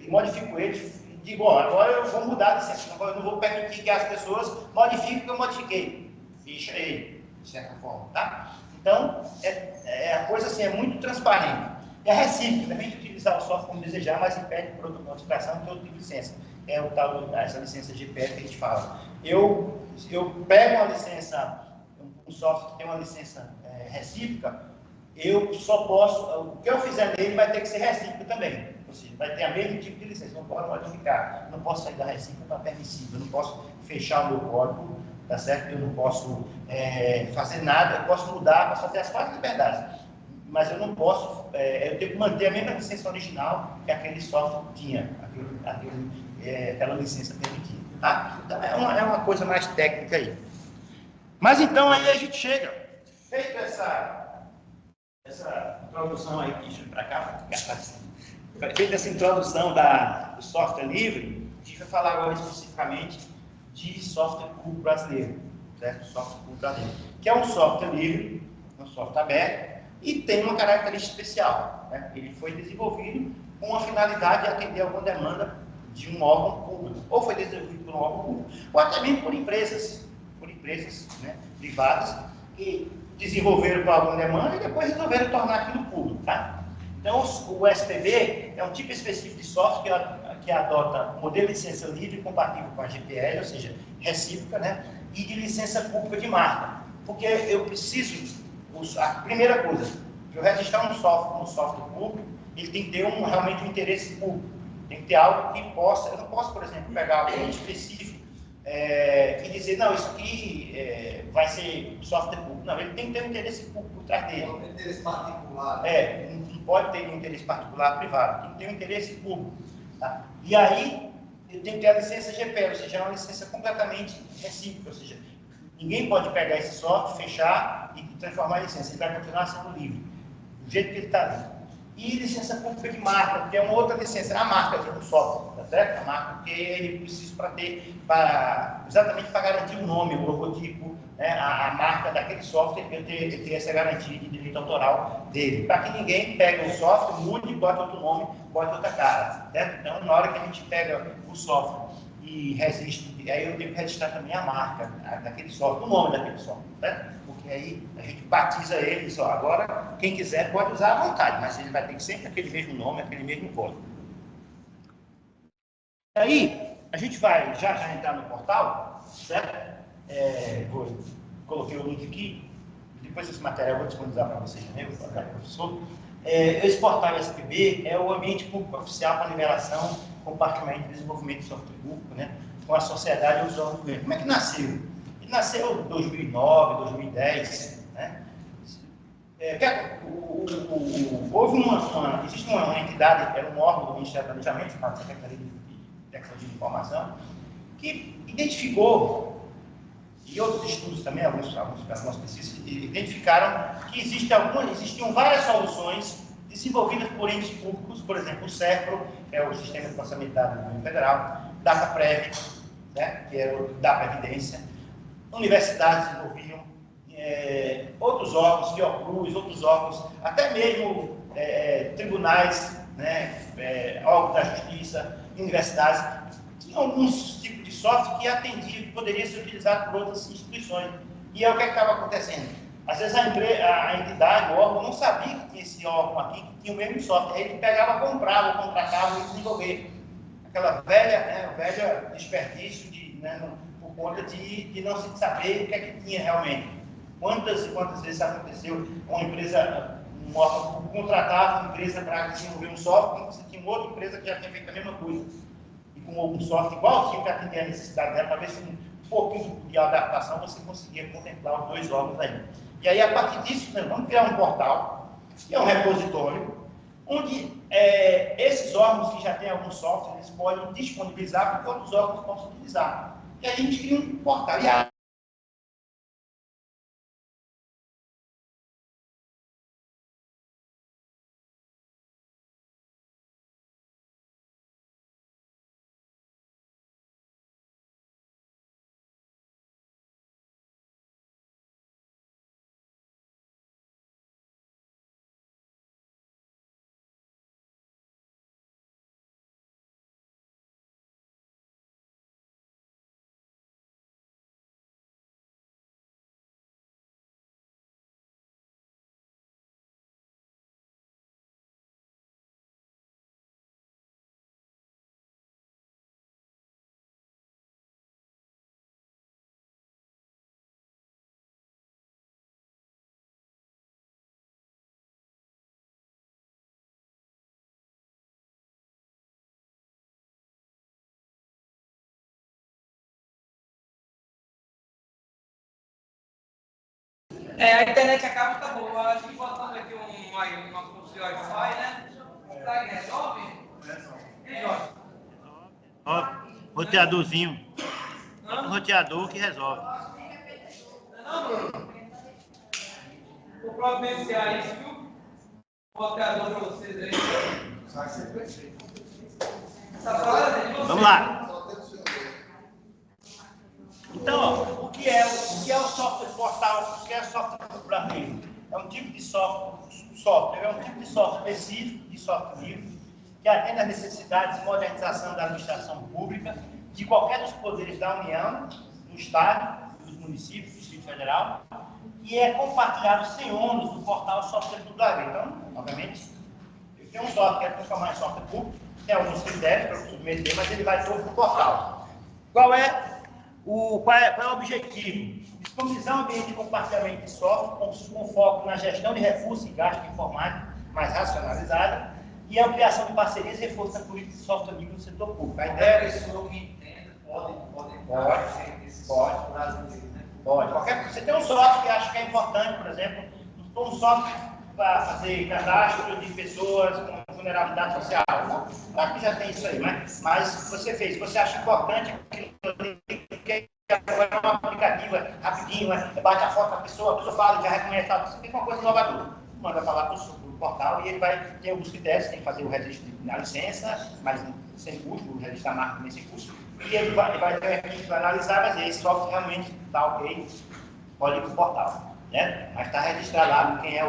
modifico ele, digo, ó, agora eu vou mudar a licença, agora eu não vou permitir que as pessoas modifiquem o que eu modifiquei. Fecha ele, de certa forma, tá? Então, a coisa assim é muito transparente. E a recíproca, permite utilizar o software como desejar, mas impede o produto de modificação de outro tipo de licença. É o tal, essa licença GPL que a gente fala. Eu pego uma licença, um software que tem uma licença recíproca, eu só posso, o que eu fizer nele vai ter que ser recíproco também. Ou seja, vai ter o mesmo tipo de licença, não pode modificar. Eu não posso sair da recíproca para permissiva, eu não posso fechar o meu código, tá certo? Eu não posso fazer nada, eu posso mudar, posso fazer as quatro liberdades. Mas eu não posso, eu tenho que manter a mesma licença original que aquele software tinha, aquela licença permitida, tá? Então é uma coisa mais técnica aí. Mas então aí a gente chega, feito essa introdução aí, deixa eu para cá, feita essa introdução do software livre, a gente vai falar agora especificamente de software público brasileiro, certo? Software público brasileiro, que é um software livre, um software aberto, e tem uma característica especial, né? Ele foi desenvolvido com a finalidade de atender alguma demanda de um órgão público, ou foi desenvolvido por um órgão público, ou até mesmo por empresas, né, privadas, que desenvolveram para alguma demanda e depois resolveram tornar aquilo público, tá? Então, o SPB é um tipo específico de software que adota modelo de licença livre compatível com a GPL, ou seja, recíproca, né? E de licença pública de marca. Porque eu preciso, a primeira coisa, para eu registrar um software público, ele tem que ter realmente um interesse público. Tem que ter algo que possa, eu não posso, por exemplo, pegar algo específico e dizer, não, isso aqui vai ser software público. Não, ele tem que ter um interesse público por trás dele. Não tem interesse particular. Não pode ter um interesse particular privado, tem que ter um interesse público. Tá? E aí, eu tenho que ter a licença GPL, ou seja, é uma licença completamente recíproca, ou seja, ninguém pode pegar esse software, fechar e transformar em licença, ele vai continuar sendo livre, do jeito que ele está ali. E licença pública de marca, que é uma outra licença, a marca do software, tá certo? A marca, porque ele precisa exatamente para garantir o nome, o logotipo, né? A marca daquele software, ele ter essa garantia de direito autoral dele, para que ninguém pegue o software, mude, bote outro nome, bote outra cara, certo? Então, na hora que a gente pega o software e resiste, aí eu tenho que registrar também a marca daquele software, o nome daquele software, certo? Porque aí a gente batiza ele, só agora quem quiser pode usar à vontade, mas ele vai ter sempre aquele mesmo nome, aquele mesmo código. Aí a gente vai já entrar no portal, certo? Coloquei o link aqui, depois esse material eu vou disponibilizar para vocês também, vou falar para o professor. Esse portal SPB é o ambiente público oficial para liberação, compartilhamento e desenvolvimento de software público, né, com a sociedade e os órgãos do governo. Como é que nasceu? Ele nasceu em 2009, 2010, né? Existe uma entidade, era um órgão do Ministério do Planejamento, chamado Secretaria de Tecnologia de Informação, que identificou, e outros estudos também, algumas pesquisas, identificaram que existiam várias soluções desenvolvidas por entes públicos, por exemplo, o SERPRO, que é o Sistema de Processamento de Dados do Governo Federal, DataPrev, né, que é o da Previdência, universidades desenvolviam, outros órgãos, Fiocruz, outros órgãos, até mesmo tribunais, né, órgãos da justiça, universidades, tinham alguns tipos de software que atendiam, que poderia ser utilizado por outras instituições. E é o que estava acontecendo. Às vezes a entidade, o órgão, não sabia que tinha esse órgão aqui, que tinha o mesmo software. Ele pegava, comprava, contratava e desenvolver. Aquela velha desperdício por conta de não se saber o que é que tinha realmente. Quantas e quantas vezes aconteceu um órgão contratava uma empresa para desenvolver um software, quando você tinha uma outra empresa que já tinha feito a mesma coisa. E com algum software igualzinho para atender a necessidade dela, talvez um pouquinho de adaptação você conseguia contemplar os dois órgãos aí. E aí, a partir disso, vamos criar um portal, que é um repositório, onde esses órgãos que já têm algum software, eles podem disponibilizar para que outros órgãos possam utilizar. E aí a gente cria um portal. E A internet acaba, tá bom. Acho que botando aqui uma função Wi-Fi, né? Será que resolve? Resolve. Ó, roteadorzinho. Um roteador que resolve. Não, Bruno? Vou providenciar isso, viu? Roteador para vocês aí. Vai ser perfeito. Vamos lá. Então, ó, o que é o software portal? O que é o software para livre? É um tipo de software, é um tipo de software específico de software livre que atende às necessidades de modernização da administração pública de qualquer dos poderes da União, do Estado, dos municípios, do Distrito Federal, e é compartilhado sem ônus no portal Software Público da Lei. Então, obviamente, eu tenho um software que é transformar em software público, tem alguns critérios para submeter, mas ele vai todo no portal. Qual é o objetivo? Disponibilizar um ambiente de compartilhamento de software com foco na gestão de recursos e gasto informático mais racionalizada e ampliação de parcerias e reforço da política de software livre no setor público. A ideia é pessoa que entenda pode Você tem um software que acha que é importante, por exemplo, um software para fazer cadastro de pessoas com vulnerabilidade social. Não, claro que já tem isso aí, mas você acha importante que é uma aplicativa rapidinho, bate a foto da pessoa, a pessoa fala, já reconhece, você tem uma coisa inovadora. Manda falar para o portal e ele vai ter alguns critérios, tem que fazer o registro na licença, mas sem custo, o registro da marca também sem custo, e ele vai ter uma equipe que vai analisar, mas esse software realmente está ok, pode ir para o portal. Né? Mas está registrado lá quem é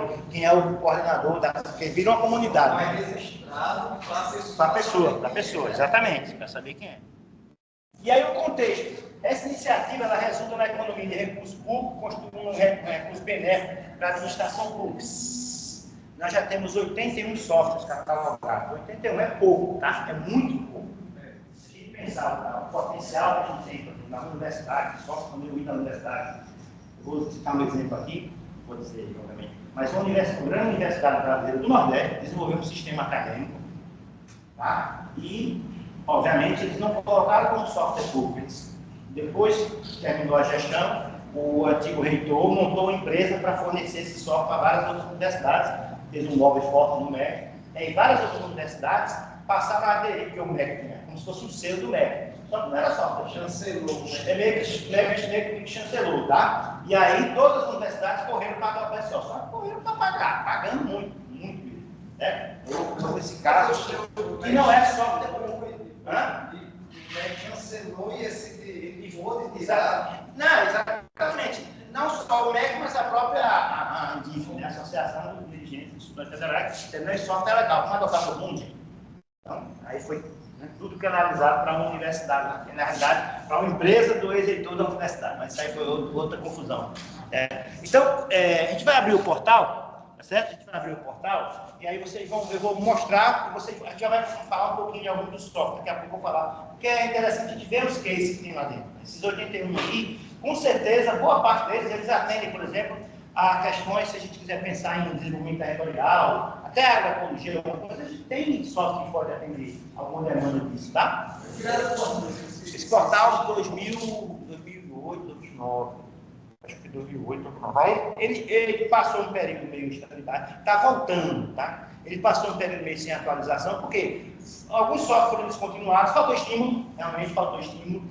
o coordenador, porque vira uma comunidade. Vai registrado para a pessoa, exatamente, para saber quem é. E aí o contexto. Essa iniciativa ela resulta na economia de recursos públicos, constituindo um recurso benéfico para a administração pública. Nós já temos 81 softwares catalogados. 81 é pouco, tá? É muito pouco. Se a gente pensar o potencial que a gente tem, por exemplo, na universidade, software quando eu ir na universidade, eu vou citar um exemplo aqui, vou dizer, obviamente, mas uma grande universidade brasileira do Nordeste desenvolveu um sistema acadêmico, tá? E, obviamente, eles não colocaram como software público. Depois que terminou a gestão, o antigo reitor montou uma empresa para fornecer esse software para várias outras universidades, fez um lobby forte no MEC, e várias outras universidades passaram a aderir, porque o MEC tinha como se fosse um selo do MEC. Só que não era software, chancelou. É meio que chancelou, tá? E aí todas as universidades correram para adotar esse software, só que correram para pagar, pagando muito, muito mesmo. Né? Nesse caso, que não é software público. Chancelou e esse Não, exatamente. Não só o MEC, mas a própria ANDIF, né? Associação dos Dirigentes dos Estudantes Federais, terminou esse software legal. Vamos adotar todo mundo, gente? Então, aí foi tudo canalizado para uma universidade, na realidade, para uma empresa do ex-reitor da universidade, mas isso aí foi outra confusão. Então, a gente vai abrir o portal, tá certo? A gente vai abrir o portal, e aí eu vou mostrar, a gente já vai falar um pouquinho de algum dos softwares, daqui a pouco eu vou falar, porque é interessante a gente ver os cases que tem lá dentro. Esses 81 aí, com certeza, boa parte deles, eles atendem, por exemplo, a questões, se a gente quiser pensar em desenvolvimento territorial, até agroecologia, alguma coisa, a gente tem software que pode atender alguma demanda disso, tá? Esse portal de 2008, 2009, acho que 2008, 2009, ele passou um período meio de estabilidade, está voltando, tá? Ele passou um período meio sem atualização, porque alguns softwares eles continuaram, faltou estímulo, realmente faltou estímulo.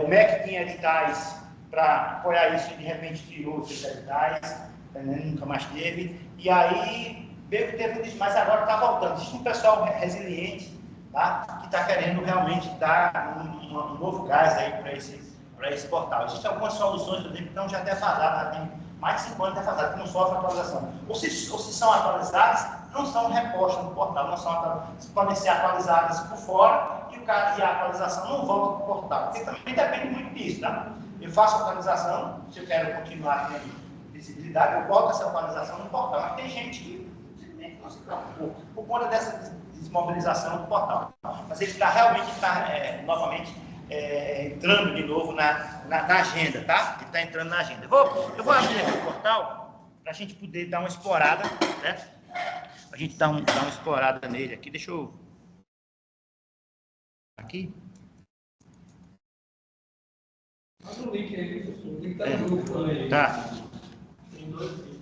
O MEC tinha editais para apoiar isso e de repente tirou esses editais, nunca mais teve. E aí veio que teve um mas agora está voltando. Existe um pessoal resiliente, tá? Que está querendo realmente dar um novo gás aí para esse portal. Existem algumas soluções, por exemplo, que estão já defasadas, já tem mais de 5 anos defasadas, que não sofrem atualização. Ou se são atualizadas, não são repostas no portal, não são atualizadas, podem ser atualizadas por fora e a atualização não volta para o portal, porque também depende muito disso, tá? Eu faço a atualização, se eu quero continuar tendo visibilidade, eu boto essa atualização no portal, mas tem gente que simplesmente não se preocupa por conta dessa desmobilização do portal. Mas ele realmente está novamente entrando de novo na agenda, tá? Ele está entrando na agenda. Eu vou abrir aqui o portal para a gente poder dar uma explorada, né? A gente dar uma explorada nele aqui. Deixa eu... Aqui. Manda o link aí, professor. O link está no grupo também. Tá. Tem 2 vídeos.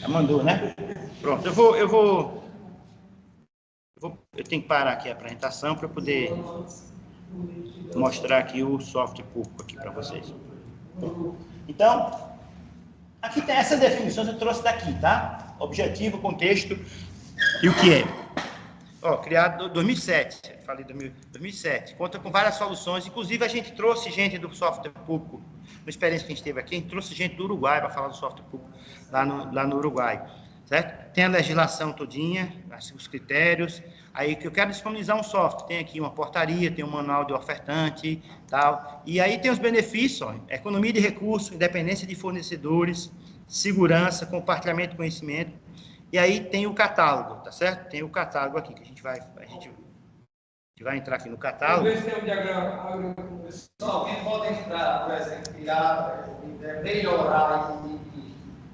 Já mandou, né? Pronto, eu tenho que parar aqui a apresentação para poder mostrar aqui o software público aqui para vocês. Então, aqui tem essas definições, eu trouxe daqui, tá? Objetivo, contexto e o que é. Ó, criado em 2007, falei 2007, conta com várias soluções, inclusive a gente trouxe gente do software público, uma experiência que a gente teve aqui, a gente trouxe gente do Uruguai para falar do software público lá no Uruguai, certo? Tem a legislação todinha, os critérios, aí que eu quero disponibilizar um software, tem aqui uma portaria, tem um manual de ofertante, tal, e aí tem os benefícios, ó, economia de recursos, independência de fornecedores, segurança, compartilhamento de conhecimento, e aí tem o catálogo, tá certo? Tem o catálogo aqui, que a gente vai vai entrar aqui no catálogo. Vamos ver se tem um diagrama. Alguém pode entrar, por exemplo, tirar, melhorar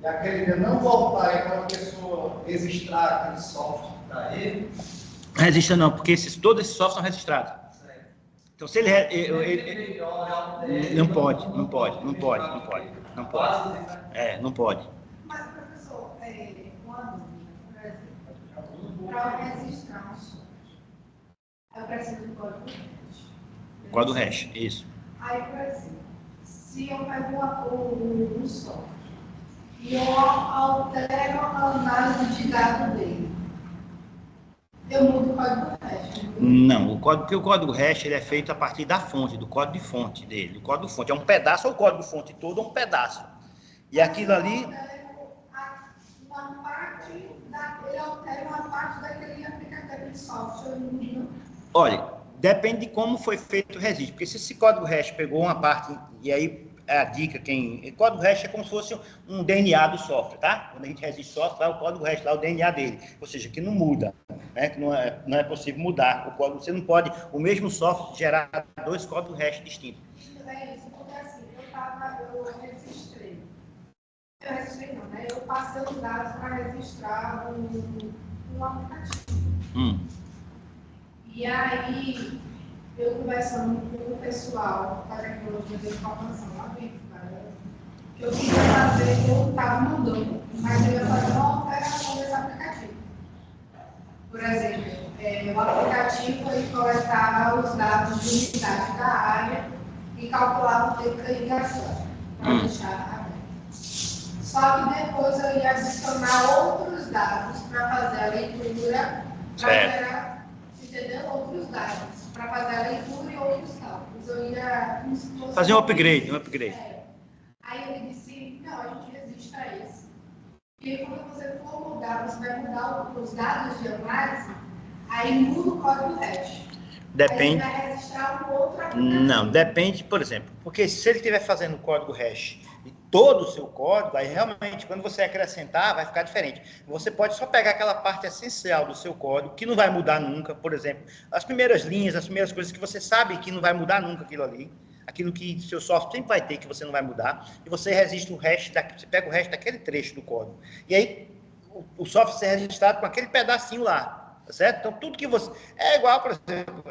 e aquele dia não voltar e quando a pessoa registrar aquele software para ele. Não registra não, porque todos esses softwares são registrados. Certo. Então se ele não pode. Não pode. Não pode. Mas, professor, quando, por exemplo, para registrar um software, eu preciso do código hash. Código hash, isso. Aí, por exemplo, se eu pego o software e eu altero a análise de dados dele, eu mudo o código hash. Não, porque o código hash ele é feito a partir da fonte, do código de fonte dele. O código fonte é um pedaço, ou o código fonte todo é um pedaço. E aquilo ali... Ele altera uma parte daquele aplicativo de software. Olha, depende de como foi feito o registro. Porque se esse código hash pegou uma parte, e aí a dica, código hash é como se fosse um DNA do software, tá? Quando a gente registra software, o código hash lá, o DNA dele. Ou seja, que não muda, né? Que não é possível mudar o código. Você não pode, o mesmo software, gerar 2 códigos hash distintos. É isso, porque assim, eu registrei não, né? Eu passei os dados para registrar um aplicativo. E aí, eu conversando com o pessoal da tecnologia da informação lá dentro, que eu queria fazer, eu estava mandando, mas eu ia fazer uma alteração desse aplicativo. Por exemplo, o aplicativo ele coletava os dados de unidade da área e calculava o tempo da irrigação, para deixar aberto. Só que depois eu ia adicionar outros dados para fazer a leitura, para gerar, entendeu? Outros dados, para fazer a leitura e outros cálculos. Eu ia fazer um upgrade. Aí ele disse, não, a gente registra isso. E quando você for mudar, você vai mudar os dados de análise, aí muda o código hash. Depende. Aí ele vai registrar um outro aplicativo. Não, depende, por exemplo, porque se ele estiver fazendo o código hash de todo o seu código, aí realmente, quando você acrescentar, vai ficar diferente. Você pode só pegar aquela parte essencial do seu código, que não vai mudar nunca, por exemplo, as primeiras linhas, as primeiras coisas que você sabe que não vai mudar nunca aquilo ali, aquilo que seu software sempre vai ter, que você não vai mudar, e você registra o hash, você pega o hash daquele trecho do código. E aí, o software ser registrado com aquele pedacinho lá. Certo? Então, tudo que você... É igual, por exemplo,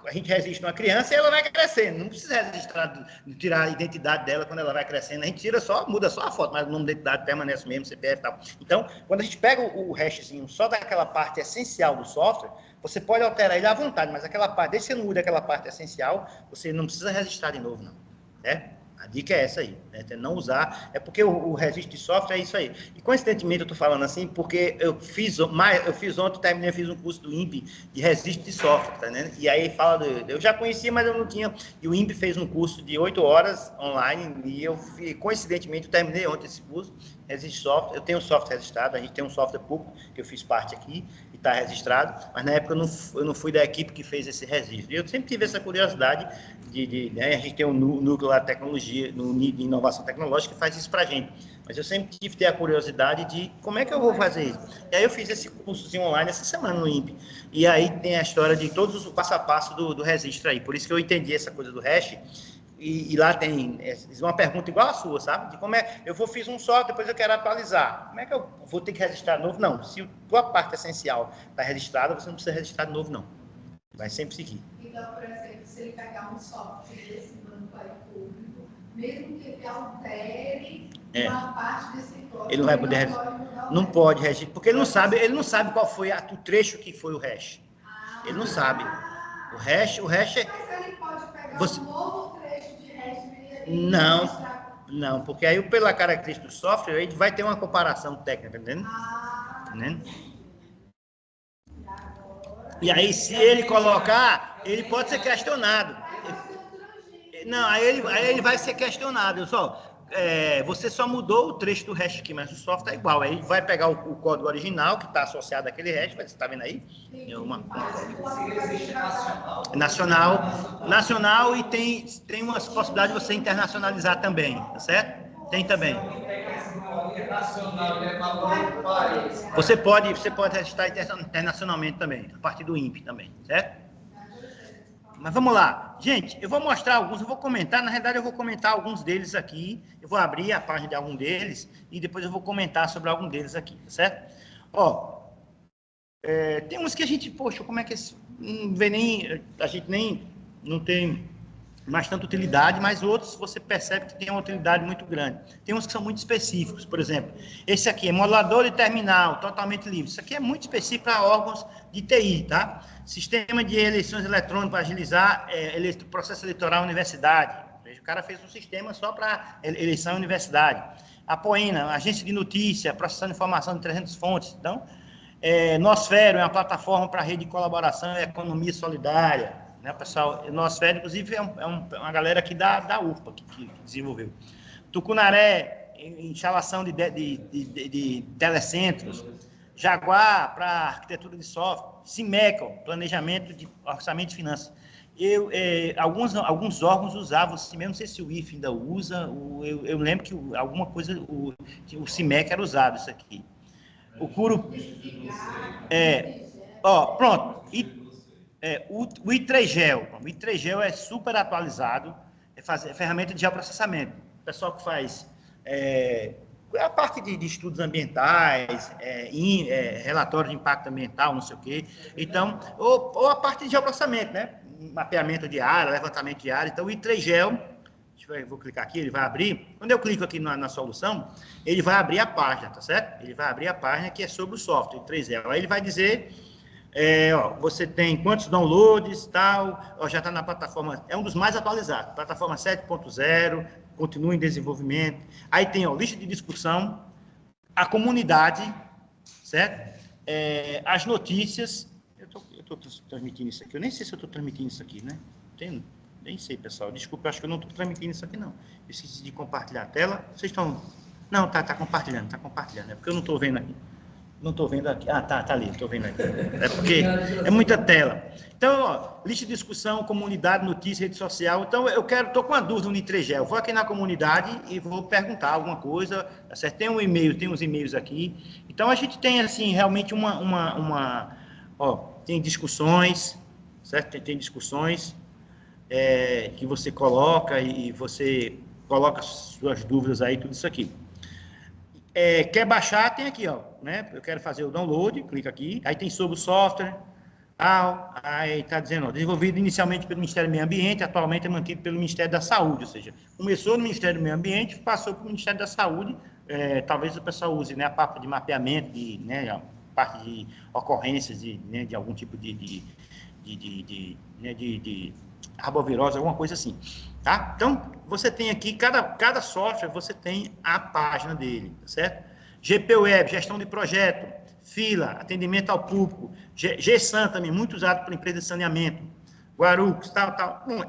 a gente registra uma criança e ela vai crescendo. Não precisa registrar, tirar a identidade dela quando ela vai crescendo. A gente muda só a foto, mas o nome da identidade permanece mesmo, CPF e tal. Então, quando a gente pega o hashzinho só daquela parte essencial do software, você pode alterar ele à vontade, mas aquela parte, desde que você não muda aquela parte essencial, você não precisa registrar de novo, não. Né? A dica é essa aí, né? Não usar, é porque o registro de software é isso aí. E coincidentemente eu estou falando assim, porque eu fiz ontem, terminei, fiz um curso do INPE de registro de software, tá vendo? E aí fala, eu já conhecia, mas eu não tinha, e o INPE fez um curso de 8 horas online, e coincidentemente eu terminei ontem esse curso, registro de software, eu tenho um software registrado, a gente tem um software público, que eu fiz parte aqui, e está registrado, mas na época eu não fui da equipe que fez esse registro. E eu sempre tive essa curiosidade né, a gente tem um núcleo lá de tecnologia, de inovação tecnológica, que faz isso para a gente. Mas eu sempre tive ter a curiosidade de como é que eu vou fazer isso. E aí eu fiz esse cursozinho online essa semana no INPE. E aí tem a história de todos os passo a passo do registro aí. Por isso que eu entendi essa coisa do hash. E lá tem uma pergunta igual a sua, sabe? De como fiz um só, depois eu quero atualizar. Como é que eu vou ter que registrar de novo? Não. Se a tua parte essencial está registrada, você não precisa registrar de novo, não. Vai sempre seguir. Então, por exemplo, se ele pegar um software desse banco aí público, mesmo que ele altere uma parte desse código, ele não vai poder registrar. Não pode registrar, porque ele não sabe qual foi o trecho que foi o hash. Ele não sabe. O hash é... Mas ele pode pegar um novo trecho de hash e Não, porque aí pela característica do software, aí vai ter uma comparação técnica, entendeu? Entendeu? E aí, se ele colocar, ele pode ser questionado. Não, aí ele vai ser questionado. Você só mudou o trecho do hash aqui, mas o software é igual. Aí vai pegar o código original, que está associado àquele hash, você está vendo aí? Nacional e tem umas possibilidades de você internacionalizar também, tá certo? Tem também. Você pode registrar internacionalmente também, a partir do INPE também, certo? Mas vamos lá. Gente, eu vou mostrar alguns, eu vou comentar, na realidade eu vou comentar alguns deles aqui, eu vou abrir a página de algum deles e depois eu vou comentar sobre algum deles aqui, tá certo? Tem uns que a gente, poxa, como é que não vê nem, a gente nem, não tem mais tanta utilidade, mas outros você percebe que tem uma utilidade muito grande. Tem uns que são muito específicos, por exemplo, esse aqui é modulador de terminal, totalmente livre. Isso aqui é muito específico para órgãos de TI, tá? Sistema de eleições eletrônicas para agilizar processo eleitoral na universidade. O cara fez um sistema só para eleição e universidade. A Poena, agência de notícia, processando informação de 300 fontes. Então, Nosfero é uma plataforma para rede de colaboração e economia solidária. Né, pessoal? Nosfero, inclusive, é uma galera aqui da UFPA que desenvolveu. Tucunaré, instalação de telecentros. Jaguar, para arquitetura de software. Cimeco, planejamento de orçamento de finanças. Alguns órgãos usavam o CIMEC, não sei se o IFE ainda usa, eu lembro que alguma coisa, o CIMEC era usado, isso aqui. O Curo... pronto. O I3GEL. O I3GEL é super atualizado, é ferramenta de geoprocessamento. O pessoal que faz a parte de estudos ambientais, relatório de impacto ambiental, não sei o quê. Então, ou a parte de geoprocessamento, né? Mapeamento de área, levantamento de área. Então, o I3GEL, vou clicar aqui, ele vai abrir. Quando eu clico aqui na solução, ele vai abrir a página, tá certo? Ele vai abrir a página que é sobre o software, o I3GEL. Aí ele vai dizer, você tem quantos downloads, tal, já está na plataforma, é um dos mais atualizados, plataforma 7.0, continua em desenvolvimento. Aí tem, lista de discussão, a comunidade, certo? As notícias. Eu estou transmitindo isso aqui. Eu nem sei se eu estou transmitindo isso aqui, né? Nem sei, pessoal. Desculpa, eu acho que eu não estou transmitindo isso aqui, não. Eu esqueci de compartilhar a tela. Vocês estão... Não, tá compartilhando, tá compartilhando. É porque eu não estou vendo aqui. Não estou vendo aqui. Ah, tá ali, estou vendo aqui. É porque é muita tela. Então, lista de discussão, comunidade, notícia, rede social. Então, estou com uma dúvida no I3GEL. Eu vou aqui na comunidade e vou perguntar alguma coisa. Tá certo? Tem um e-mail, tem uns e-mails aqui. Então, a gente tem, assim, realmente tem discussões, certo? Tem discussões que você coloca e você coloca suas dúvidas aí, tudo isso aqui. Quer baixar, tem aqui, né? Eu quero fazer o download, clica aqui, aí tem sobre o software, aí está dizendo, desenvolvido inicialmente pelo Ministério do Meio Ambiente, atualmente é mantido pelo Ministério da Saúde, ou seja, começou no Ministério do Meio Ambiente, passou para o Ministério da Saúde, talvez o pessoal use, né, a parte de mapeamento, a parte de ocorrências de algum tipo de arbovirose, alguma coisa assim, tá? Então, você tem aqui, cada software, você tem a página dele, tá certo? GP Web, gestão de projeto, fila, atendimento ao público, GSAN também, muito usado por empresa de saneamento, Guarux, tal. Bom,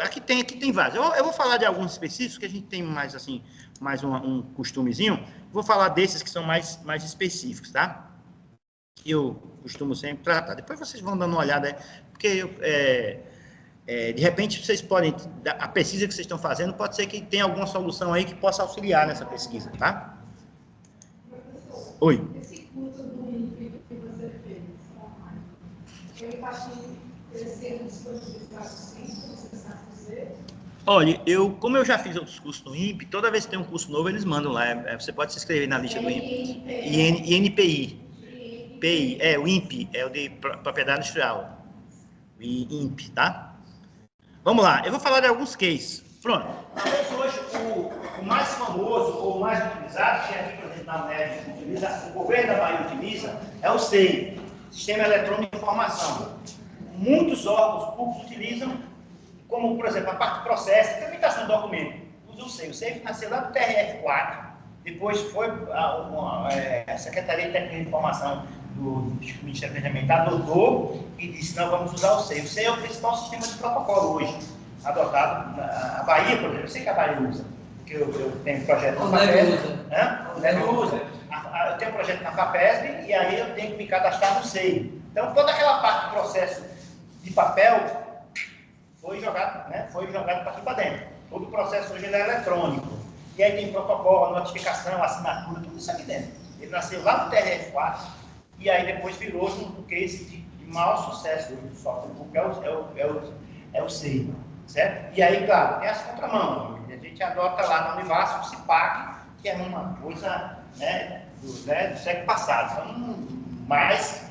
aqui tem vários. Eu vou falar de alguns específicos, que a gente tem mais, assim, um costumezinho. Vou falar desses que são mais específicos, tá? Que eu costumo sempre tratar. Depois vocês vão dando uma olhada aí, porque de repente vocês podem, a pesquisa que vocês estão fazendo, pode ser que tenha alguma solução aí que possa auxiliar nessa pesquisa, tá? Oi. Esse curso do INPE que você fez, eu achei crescer disponibilizado sempre, você sabe dizer? Olha, como eu já fiz os cursos do INPE, toda vez que tem um curso novo, eles mandam lá. Você pode se inscrever na lista do INPE. INPI. PI, o INPE, é o de propriedade industrial. O INPE, tá? Vamos lá, eu vou falar de alguns cases. Pronto. Talvez hoje o mais famoso ou o mais utilizado, que aqui, por exemplo, na UNED utiliza, o governo da Bahia utiliza, é o SEI, Sistema Eletrônico de Informação. Muitos órgãos públicos utilizam, como, por exemplo, a parte de processo, tramitação de documento. Usa o SEI. O SEI nasceu lá do TRF4, depois foi a Secretaria de Tecnologia de Informação do Ministério do Planejamento adotou e disse, não, vamos usar o SEI. O SEI é o principal sistema de protocolo hoje, adotado na Bahia, por exemplo. Eu sei que a Bahia usa, porque eu tenho um projeto na FAPESB. O NEB usa. Eu tenho um projeto na FAPESB e aí eu tenho que me cadastrar no SEI. Então, toda aquela parte do processo de papel foi jogado para aqui para dentro. Todo o processo hoje é eletrônico. E aí tem protocolo, notificação, assinatura, tudo isso aqui dentro. Ele nasceu lá no TRF4 e aí depois virou um case de maior sucesso do software público, é o SEI, certo? E aí, claro, tem as contramãos. A gente adota lá na Univasf o CIPAC, que é uma coisa do século passado. Então, mas,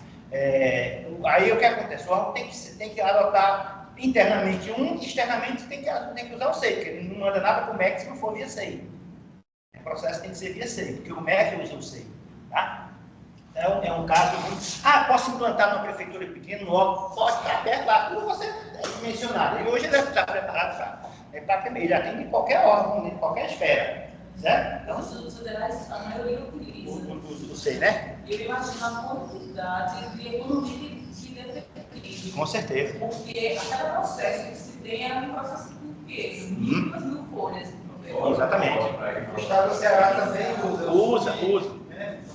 aí o que acontece? O órgão tem que adotar internamente externamente tem que usar o SEI, porque ele não manda nada para o MEC se não for via SEI. O processo tem que ser via SEI, porque o MEC usa o SEI, tá? É um caso muito... posso implantar numa prefeitura pequena, no órgão? Pode estar aberto lá, como você mencionado. E hoje ele deve estar preparado ele atende em qualquer órgão, em qualquer esfera. Certo? Então, os institutos federais, a maioria utiliza. O sei, né? Eu imagino a quantidade de economia que deve ter. Com certeza. Porque a cada processo que se tem é um processo de quê? Muitas mil folhas. Exatamente. O Estado do Ceará também usa. Usa.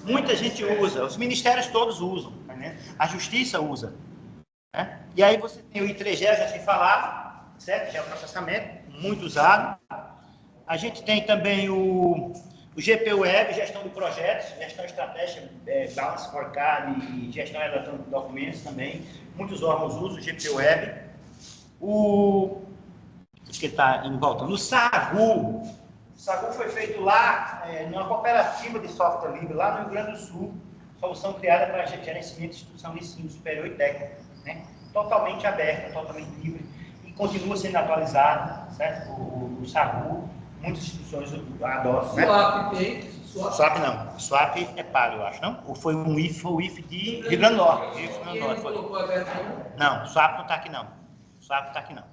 Muita gente usa. Os ministérios todos usam. Né? A Justiça usa. Né? E aí você tem o I3G, já se falava, certo? Geoprocessamento, muito usado. A gente tem também o GP Web, gestão de projetos, gestão estratégica, Balance Scorecard e gestão eletrônica de documentos também. Muitos órgãos usam o GP Web. Que está em volta. No SAGU. O SAGU foi feito lá, numa cooperativa de software livre, lá no Rio Grande do Sul. Solução criada para gerenciamento de instituição de ensino superior e técnico. Né? Totalmente aberta, totalmente livre. E continua sendo atualizado, certo? O SAGU. Muitas instituições adotam. Swap tem? Swap não. Swap é pago, eu acho, não? Ou foi o IF de Rio Grande do Norte. Não, Swap não está aqui, não. Swap está aqui, não.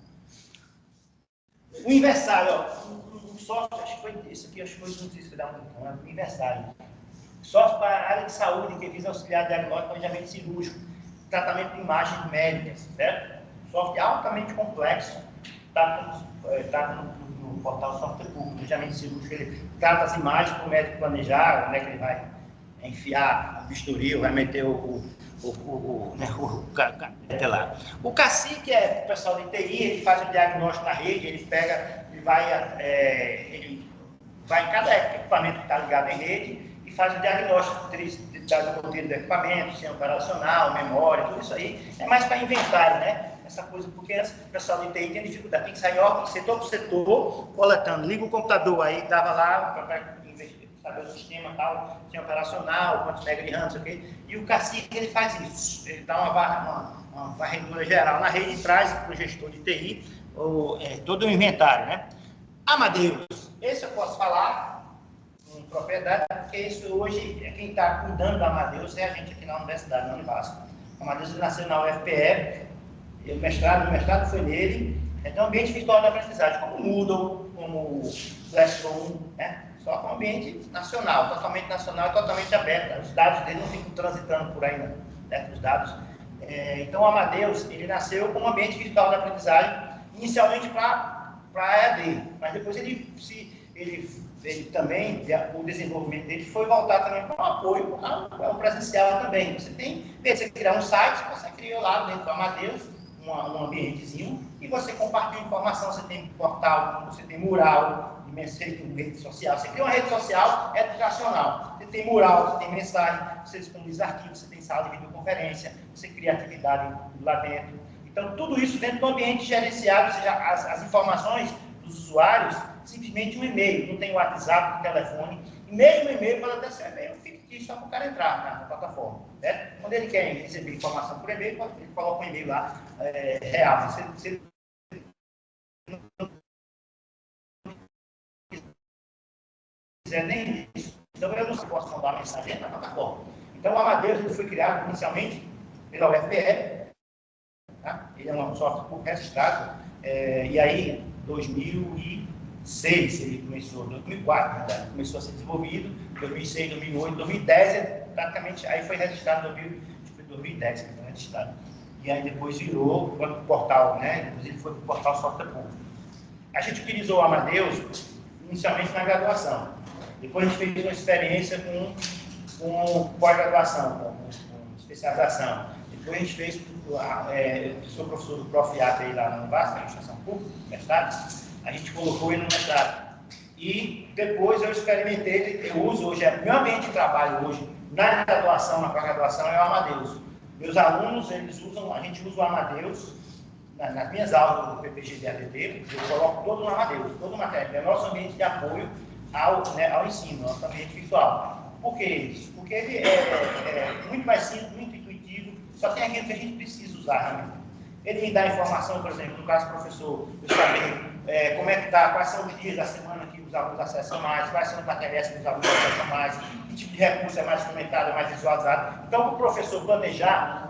O Inversário, ó, o software, acho que foi isso aqui, acho que foi notícia da o Inversário. Software para a área de saúde que visa auxiliar diagnóstico e planejamento cirúrgico, tratamento de imagens médicas, certo? Software altamente complexo, está no portal Software Público, planejamento cirúrgico, ele trata as imagens para o médico planejar, onde é que ele vai enfiar a bisturi, vai meter lá. O cacique é o pessoal de TI, ele faz o diagnóstico na rede, ele vai em cada equipamento que está ligado em rede e faz o diagnóstico do conteúdo do equipamento, sistema operacional, memória, tudo isso aí. É mais para inventário, né? Essa coisa, porque o pessoal de TI tem dificuldade, tem que sair setor por setor, coletando, liga o computador aí, dava lá para saber o sistema tal, sistema operacional, quantos mega de RAM, não sei o quê. E o cacique, ele faz isso. Ele dá uma varredura geral na rede e traz para o gestor de TI todo o inventário, né? Amadeus, esse eu posso falar com propriedade, porque isso hoje, quem está cuidando do Amadeus é a gente aqui na universidade, na Univasco. O Amadeus nasceu na UFPE, e o mestrado foi nele. Então, ambiente virtual da aprendizagem, como o Moodle, como o Classroom, né? Só com ambiente nacional, totalmente aberto. Os dados dele não ficam transitando por aí, não, né? Os dados. Então, o Amadeus, ele nasceu como ambiente virtual da aprendizagem, inicialmente para a EAD, mas depois ele também, o desenvolvimento dele foi voltar também para o apoio ao presencial também. Você criar um site, você cria lá dentro do Amadeus, um ambientezinho, e você compartilha informação, você tem portal, você tem mural, você tem rede social, você cria uma rede social educacional, você tem mural, você tem mensagem, você disponibiliza arquivos, você tem sala de videoconferência, você cria atividade lá dentro. Então, tudo isso dentro do ambiente gerenciado, ou seja, as informações dos usuários, simplesmente um e-mail, não tem WhatsApp, não tem telefone, e mesmo o e-mail pode até ser e-mail fictício só para o cara entrar na plataforma. Né? Quando ele quer receber informação por e-mail, ele coloca um e-mail lá real. Se ele não quiser nem isso, então eu não posso mandar uma mensagem na plataforma. Então, o Amadeus ele foi criado inicialmente pela UFPE, tá? Ele é um software registrado, e aí, 2006, ele começou, 2004, né? Começou a ser desenvolvido, 2006, 2008, 2010, praticamente, aí foi registrado em 2010, que foi registrado. E aí depois virou para o portal, né? Depois ele foi para o portal Software Público. A gente utilizou o Amadeus inicialmente na graduação. Depois a gente fez uma experiência com pós-graduação, com especialização. Depois a gente fez, eu sou professor do Profiat aí lá na Univasco, na Administração Pública, mestrado, a gente colocou ele no mestrado. E depois eu experimentei, eu uso hoje, meu ambiente de trabalho hoje, na graduação, na pós-graduação, é o Amadeus. Meus alunos, a gente usa o Amadeus, nas minas aulas do PPG de ADT, eu coloco todo no Amadeus, todo o material, é o nosso ambiente de apoio ao ensino, nosso ambiente virtual. Por que isso? Porque ele é muito mais simples, muito intuitivo, só tem aquilo que a gente precisa usar realmente. Ele me dá informação, por exemplo, no caso do professor, eu saber como é que está, quais são os dias da semana que os alunos acessam mais, quais são os materiais que os alunos acessam mais, que tipo de recurso é mais comentado, é mais visualizado. Então, para o professor planejar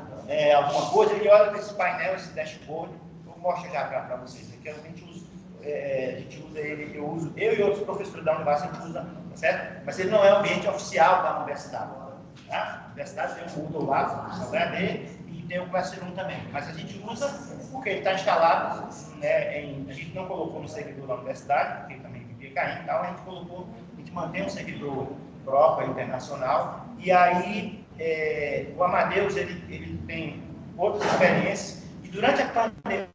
alguma coisa, ele olha para esse painel, esse dashboard, eu mostro já para vocês. Aqui a gente usa a gente usa ele, eu e outros professores da universidade, a gente usa, tá certo? Mas ele não é o ambiente oficial da universidade. Tá? A universidade tem um Moodle lá, o HD, e tem o Classroom também. Mas a gente usa porque ele está instalado, né, a gente não colocou no servidor da universidade, porque ele também vivia caindo, então a gente mantém um servidor próprio, internacional, e aí o Amadeus, ele tem outras experiências, e durante a pandemia,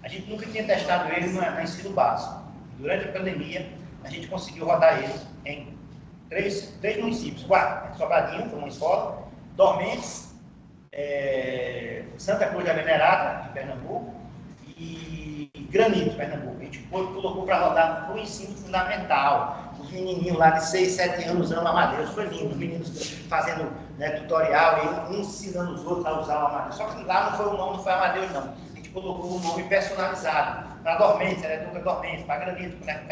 a gente nunca tinha testado ele no ensino básico. Durante a pandemia, a gente conseguiu rodar ele em três municípios. 4, Sobradinho, foi uma escola, Dormentes, Santa Cruz da Venerada, de Pernambuco, e Granito, Pernambuco. A gente colocou para rodar para o ensino fundamental. Os menininhos lá de 6, 7 anos usando o Amadeus, foi lindo. Os meninos fazendo, né, tutorial e ensinando os outros a usar o Amadeus. Só que lá não foi Amadeus, não. A gente colocou um nome personalizado para Dormentes, Educa Dormentes, para Granito, né?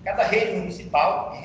Cada rede municipal, ou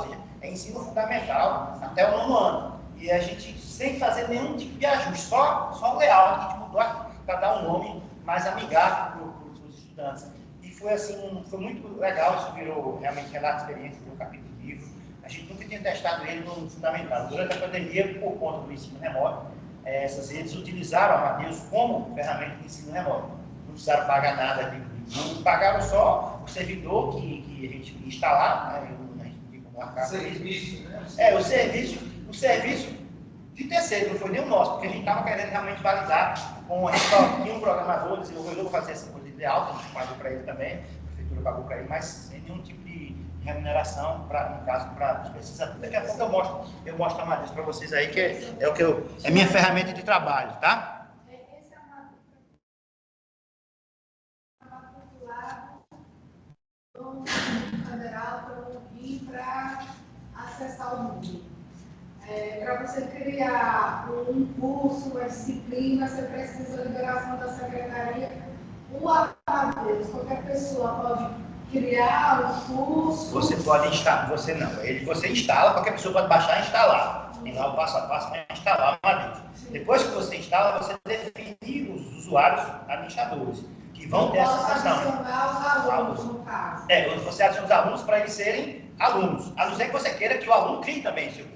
seja, é ensino fundamental até o 9º ano. E a gente, sem fazer nenhum tipo de ajuste, só o layout, a gente mudou para dar um nome mais amigável para os estudantes. E foi assim, foi muito legal, isso virou realmente relato de experiência, virou capítulo de livro. A gente nunca tinha testado ele no fundamental. Durante a pandemia, por conta do ensino remoto, essas redes utilizaram o Amadeus como ferramenta de ensino remoto. Não precisaram pagar nada não pagaram só o servidor que a gente ia instalar, né? A gente podia marcar serviço, né? O serviço de terceiro, não foi nem o nosso, porque a gente estava querendo realmente validar com a gente tinha um programador, desenvolvedor para fazer essa coisa de alta, a gente pagou para ele também, a prefeitura pagou para ele, mas sem nenhum tipo de remuneração, no caso, para os pesquisadores. Daqui a pouco eu mostro a Amadeus para vocês aí, que é minha ferramenta de trabalho, tá? Federal para vir para acessar o mundo. Para você criar um curso, uma disciplina, você precisa da liberação da secretaria. O Amadeus, qualquer pessoa pode criar um curso. Você pode instalar, você instala, qualquer pessoa pode baixar e instalar. Tem lá o passo a passo para instalar o Amadeus. Depois que você instala, você define os usuários administradores, que vão ter essa função. Adicionar os alunos, no caso. Você adiciona os alunos para eles serem alunos. A não ser que você queira que o aluno crie também seu curso.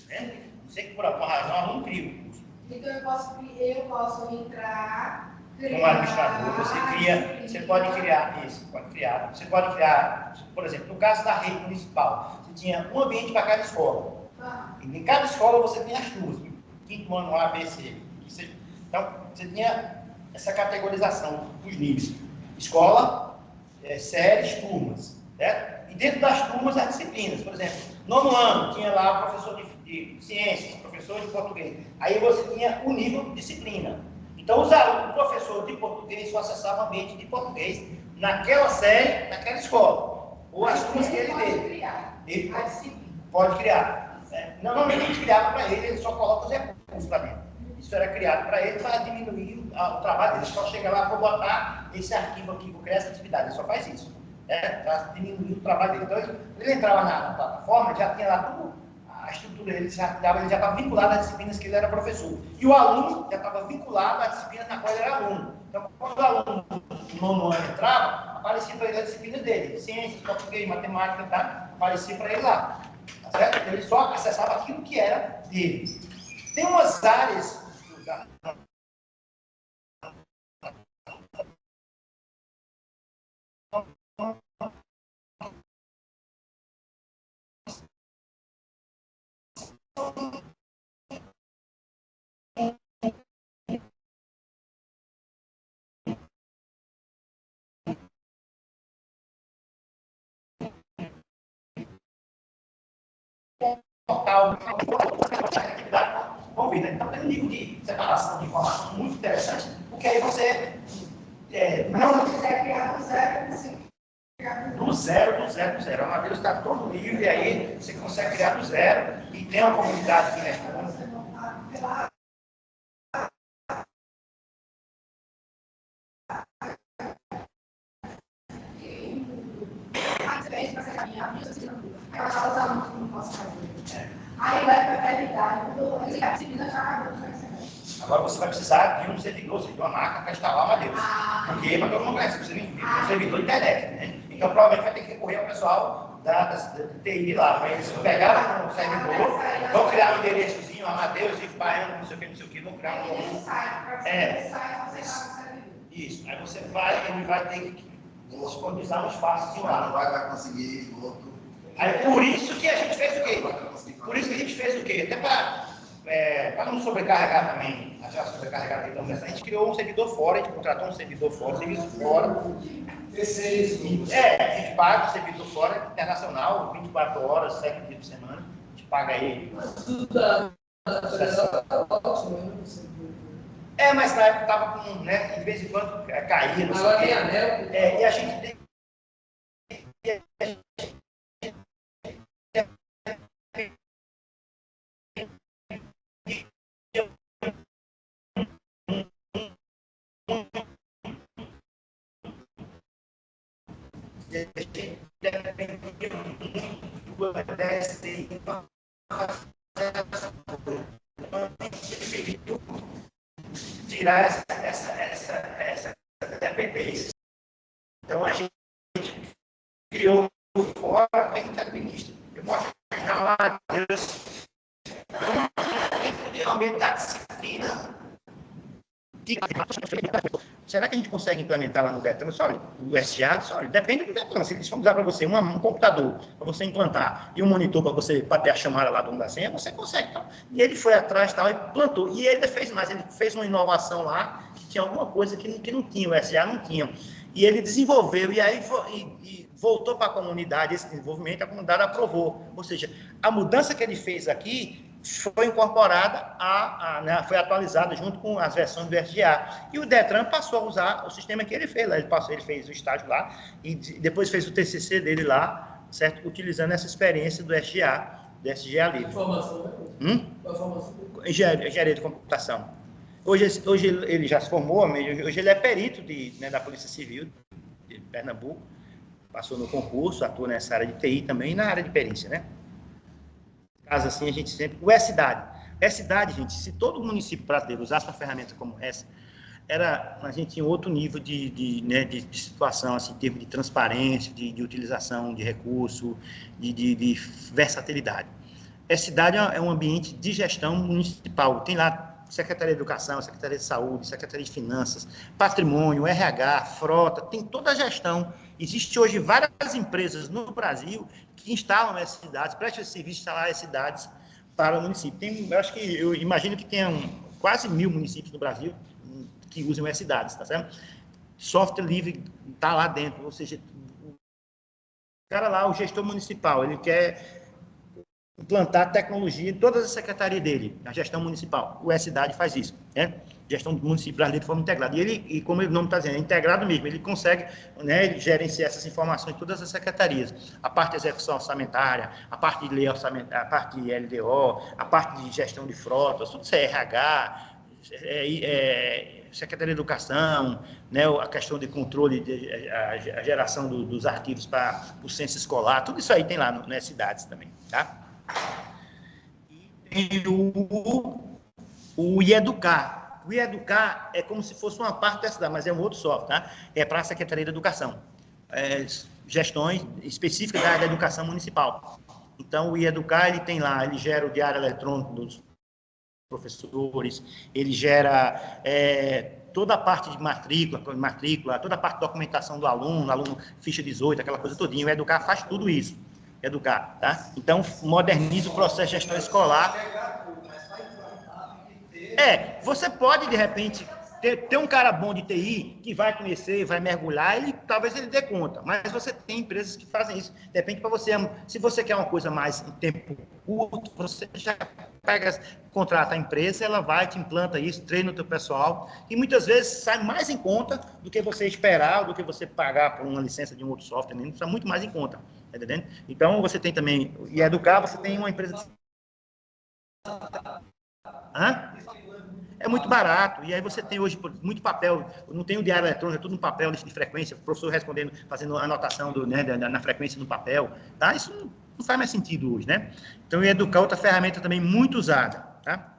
Né? A não ser que por alguma razão o aluno crie o curso. Então eu posso entrar, como administrador, você pode criar, por exemplo, no caso da rede municipal, você tinha um ambiente para cada escola. E em cada escola você tem as turmas, 5º ano A, B, C. Então, você tinha essa categorização dos níveis. Escola, séries, turmas. Certo? E dentro das turmas, as disciplinas. Por exemplo, 9º ano, tinha lá o professor de ciências, professor de português. Aí você tinha o nível de disciplina. Então, o professor de português só acessava o ambiente de português naquela série, naquela escola. Ou as turmas que ele teve. Ele pode criar. Normalmente a gente criava para ele só coloca os recursos lá dentro. Isso era criado para ele para diminuir o trabalho dele. Só chega lá para botar esse arquivo aqui, vou criar essa atividade. Ele só faz isso. Para diminuir o trabalho dele. Então, ele entrava na plataforma, já tinha lá tudo, a estrutura dele, ele já estava vinculado às disciplinas que ele era professor. E o aluno já estava vinculado às disciplinas na qual ele era aluno. Então, quando o aluno do 9º ano entrava, aparecia para ele as disciplinas dele. Ciências, português, matemática, tá? Aparecia para ele lá. Tá certo? Então, ele só acessava aquilo que era dele. Tem umas áreas portal, convida. Então, tem um nível de separação de informação muito interessante, porque aí você não quiser criar do zero, você do zero. A Amadeus está todo livre, aí você consegue criar do zero e tem uma comunidade que responde. você não está pela os alunos não posso fazer. Aí vai para a realidade, a disciplina já acabou. Agora você vai precisar de um servidor, de uma máquina para instalar uma Amadeus. Porque para todo mundo conhece, você precisa de um servidor de internet, né? Então provavelmente vai ter que recorrer ao pessoal da TI lá, para eles pegarem o servidor, vão criar um endereçozinho, Amadeus, e Baiano, não sei o que, vão criar Isso, aí você vai, ele vai ter que disponibilizar um espaço lá. Não vai conseguir outro. Aí, por isso que a gente fez o quê? Por isso que a gente fez o quê? Até para não sobrecarregar também, já sobrecarregar então, a gente criou um servidor fora, a gente contratou um servidor fora, um serviço fora. A gente paga um servidor fora, internacional, 24 horas, 7 dias por semana, a gente paga ele. Mas na época estava com, né, de vez em quando caía. Agora tem anel. E a gente tem. Tirar essa dependência. Então a gente criou fora a gente administra. Eu mostro lá, Deus, aumentar a disciplina. Será que a gente consegue implementar lá no Detran? Olha, o SGA, olha, depende do Detran. Se eles vão dar para você um computador para você implantar e um monitor para você bater a chamada lá do mundo da senha, você consegue. Então. E ele foi atrás tal, e plantou. E ele fez mais, ele fez uma inovação lá que tinha alguma coisa que não tinha, o SGA não tinha. E ele desenvolveu, e aí voltou para a comunidade esse desenvolvimento, a comunidade aprovou. Ou seja, a mudança que ele fez aqui foi incorporada, foi atualizada junto com as versões do SGA. E o Detran passou a usar o sistema que ele fez lá. Ele fez o estágio lá e depois fez o TCC dele lá, certo? Utilizando essa experiência do SGA livre. Formação, né? Engenharia de computação. Hoje ele já se formou, hoje ele é perito da Polícia Civil de Pernambuco, passou no concurso, atua nessa área de TI também e na área de perícia, né? Caso assim, a gente sempre... O E-Cidade, gente, se todo município brasileiro usasse uma ferramenta como essa, a gente tinha outro nível de situação, assim, em termos de transparência, de utilização de recurso, de versatilidade. E-Cidade é um ambiente de gestão municipal, tem lá Secretaria de Educação, Secretaria de Saúde, Secretaria de Finanças, Patrimônio, RH, Frota, tem toda a gestão. Existe hoje várias empresas no Brasil que instalam E-Cidades, prestam esse serviço de instalar E-Cidades para o município. Eu imagino que tenham quase 1000 municípios no Brasil que usam E-Cidades, tá certo? Software livre está lá dentro, ou seja, o cara lá, o gestor municipal, ele quer implantar tecnologia em todas as secretarias dele, a gestão municipal. O E-Cidade faz isso, né? Gestão do município brasileiro de forma integrada. E como o nome está dizendo, é integrado mesmo, ele consegue, né, ele gerenciar essas informações em todas as secretarias. A parte de execução orçamentária, a parte de lei orçamentária, a parte de LDO, a parte de gestão de frotas, tudo isso é RH, Secretaria de Educação, né, a questão de controle, a geração dos arquivos para o censo escolar, tudo isso aí tem lá no E-Cidades também, tá? E tem o IEducar. O IEducar é como se fosse uma parte da cidade, mas é um outro software, tá? É para a Secretaria de Educação. Gestões específicas da área da educação municipal. Então, o IEducar, ele tem lá, ele gera o diário eletrônico dos professores, ele gera toda a parte de matrícula, toda a parte de documentação do aluno, ficha 18, aquela coisa todinha. O IEducar faz tudo isso. Educar, tá? Então, moderniza o processo de gestão escolar. Você pode, de repente, ter um cara bom de TI que vai conhecer, vai mergulhar, talvez ele dê conta, mas você tem empresas que fazem isso. Depende para você, se você quer uma coisa mais em tempo curto, você já contrata a empresa, ela vai, te implanta isso, treina o teu pessoal, e muitas vezes sai mais em conta do que você esperar, ou do que você pagar por uma licença de um outro software, nem sai muito mais em conta. Tá entendendo? Então, você tem também, e Educar, você tem uma empresa de... É muito barato, e aí você tem hoje muito papel, não tem o diário eletrônico, é tudo no papel, lista de frequência, o professor respondendo, fazendo anotação na frequência no papel, tá? Isso não faz mais sentido hoje, né? Então, o Educar é outra ferramenta também muito usada, tá?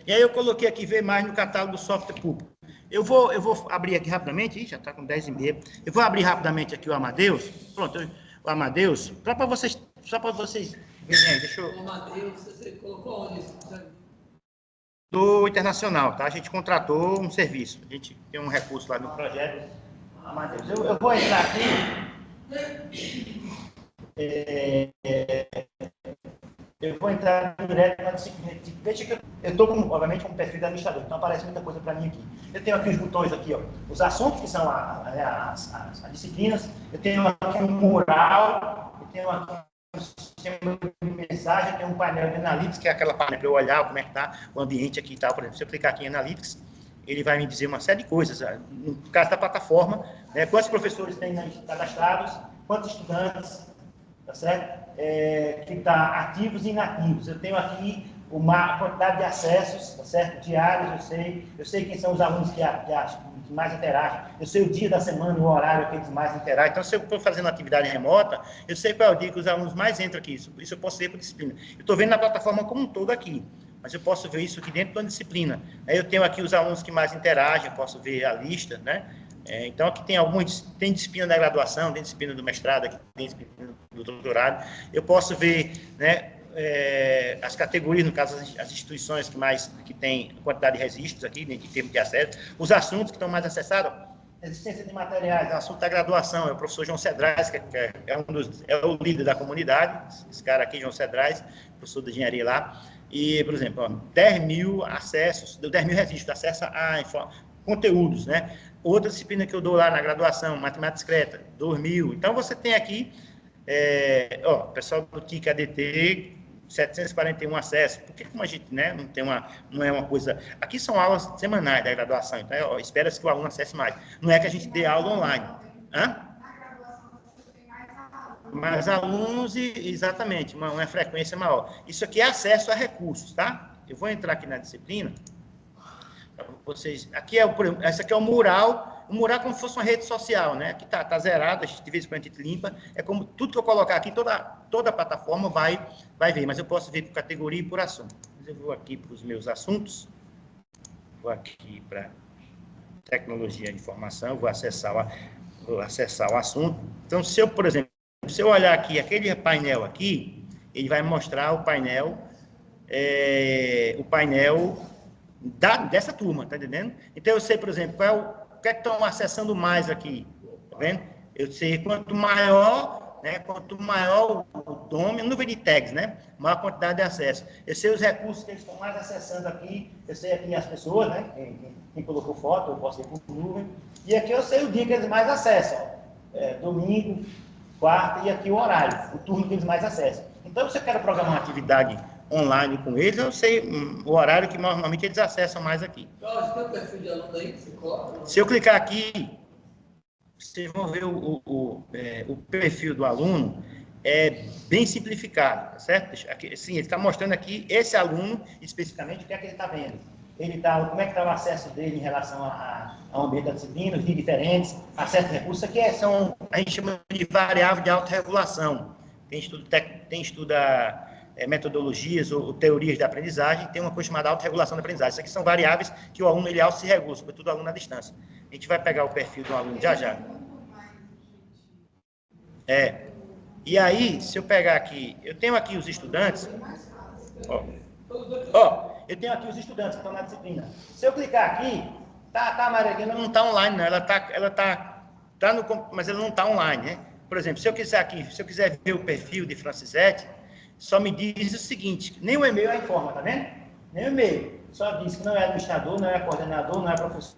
E aí eu coloquei aqui, ver mais no catálogo do software público. Eu vou abrir aqui rapidamente, já está com 10h30. Eu vou abrir rapidamente aqui o Amadeus. Pronto, o Amadeus, só para vocês verem aí, deixa eu... O Amadeus, você colocou onde? Do Internacional, tá? A gente contratou um serviço, a gente tem um recurso lá no projeto. Amadeus, eu vou entrar aqui. Eu vou entrar direto na disciplina. Veja que eu estou, obviamente, com um perfil de administrador, então aparece muita coisa para mim aqui. Eu tenho aqui os botões aqui, ó, os assuntos que são as disciplinas. Eu tenho aqui um mural, eu tenho aqui um sistema de mensagem, eu tenho um painel de Analytics, que é aquela página para eu olhar como é que está o ambiente aqui e tal. Por exemplo, se eu clicar aqui em Analytics, ele vai me dizer uma série de coisas. No caso da plataforma, né, quantos professores tem cadastrados, quantos estudantes, tá certo? Que está ativos e inativos. Eu tenho aqui uma quantidade de acessos, tá certo? Diários, eu sei quem são os alunos que mais interagem, eu sei o dia da semana, o horário que eles mais interagem. Então, se eu estou fazendo atividade remota, eu sei qual é o dia que os alunos mais entram aqui. Isso eu posso ver por disciplina. Eu estou vendo na plataforma como um todo aqui, mas eu posso ver isso aqui dentro da disciplina. Aí eu tenho aqui os alunos que mais interagem, eu posso ver a lista, né? Então, aqui tem disciplina da graduação, tem disciplina do mestrado, aqui tem disciplina do doutorado. Eu posso ver, né, as categorias, no caso, as instituições que têm quantidade de registros aqui, né, em termos de acesso, os assuntos que estão mais acessados, existência de materiais, o assunto da graduação, é o professor João Cedrais, que é o líder da comunidade, esse cara aqui, João Cedrais, professor de engenharia lá, e, por exemplo, ó, 10 mil acessos, 10 mil registros, acesso a conteúdos, né? Outra disciplina que eu dou lá na graduação, matemática discreta, 2.000. Então, você tem aqui, pessoal do TIC ADT, 741 acessos. Porque como a gente, né, não é uma coisa... Aqui são aulas semanais da graduação, então espera-se que o aluno acesse mais. Não é que a gente dê aula online. Mais alunos e, exatamente, uma frequência maior. Isso aqui é acesso a recursos, tá? Eu vou entrar aqui na disciplina. Vocês, essa aqui é o mural como se fosse uma rede social, né? Aqui tá zerado, de vez em quando a gente limpa, é como tudo que eu colocar aqui, toda a plataforma vai ver, mas eu posso ver por categoria e por assunto. Mas eu vou aqui para os meus assuntos, vou aqui para tecnologia de informação, vou acessar o assunto. Então, por exemplo, se eu olhar aqui, aquele painel aqui, ele vai mostrar o painel dessa turma, tá entendendo? Então, eu sei, por exemplo, o que é que estão acessando mais aqui, tá vendo? Eu sei quanto maior o número de tags, né? Maior quantidade de acesso. Eu sei os recursos que eles estão mais acessando aqui, eu sei aqui as pessoas, né? Quem colocou foto, eu posso ir por nuvem. E aqui eu sei o dia que eles mais acessam, domingo, quarta, e aqui o horário, o turno que eles mais acessam. Então, se eu quero programar uma atividade online com eles, eu sei o horário que normalmente eles acessam mais aqui. Jorge, tem um perfil de aluno aí que você coloca? Se eu clicar aqui, vocês vão ver o perfil do aluno, é bem simplificado, tá certo? Aqui, sim, ele está mostrando aqui, esse aluno, especificamente, o que é que ele está vendo. Como é que está o acesso dele em relação ao ambiente da disciplina, os dias diferentes, acesso a recursos. Aqui a gente chama de variável de autorregulação. Quem estuda metodologias ou teorias da aprendizagem, tem uma coisa chamada autorregulação da aprendizagem. Isso aqui são variáveis que o aluno se regula, sobretudo o aluno à distância. A gente vai pegar o perfil do aluno já. E aí, se eu pegar aqui, eu tenho aqui os estudantes, eu tenho aqui os estudantes que estão na disciplina. Se eu clicar aqui, a Maria Helena não está online, não, mas ela não está online, né? Por exemplo, se eu quiser ver o perfil de Francisete, só me diz o seguinte, nem o e-mail a informa, tá vendo? Nem o e-mail. Só diz que não é administrador, não é coordenador, não é professor,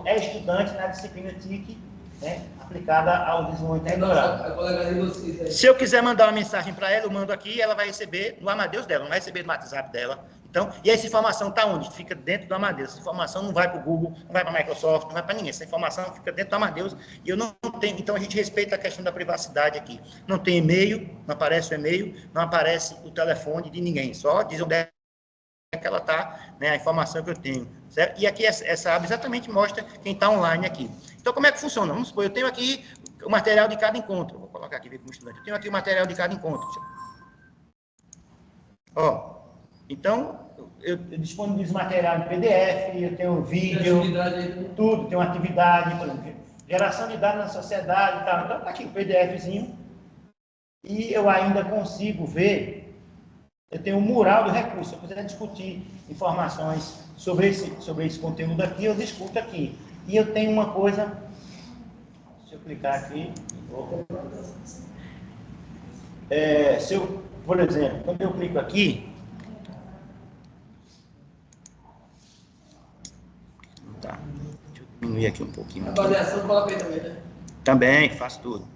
é estudante na disciplina TIC, né, aplicada ao desenvolvimento tecnológico. Se eu quiser mandar uma mensagem para ela, eu mando aqui, ela vai receber no Amadeus dela, não vai receber no WhatsApp dela. Então, e essa informação está onde? Fica dentro do Amadeus. Essa informação não vai para o Google, não vai para a Microsoft, não vai para ninguém. Essa informação fica dentro do Amadeus e eu não tenho. Então, a gente respeita a questão da privacidade aqui. Não tem e-mail, não aparece o e-mail, não aparece o telefone de ninguém. Só diz onde é que ela está, né, a informação que eu tenho. Certo? E aqui essa aba exatamente mostra quem está online aqui. Então, como é que funciona? Vamos supor, eu tenho aqui o material de cada encontro. Vou colocar aqui como estudante. Eu tenho aqui o material de cada encontro. Então, eu disponibilizo material em PDF, eu tenho vídeo, tudo, tenho atividade, por exemplo, geração de dados na sociedade e tal. Então, está aqui o PDFzinho. E eu ainda consigo ver, eu tenho um mural do recurso. Se eu quiser discutir informações sobre esse conteúdo aqui, eu discuto aqui. E eu tenho uma coisa, se eu clicar aqui, por exemplo, quando eu clico aqui, tá, deixa eu diminuir aqui um pouquinho. A avaliação coloca aí também, né? Também, faço tudo.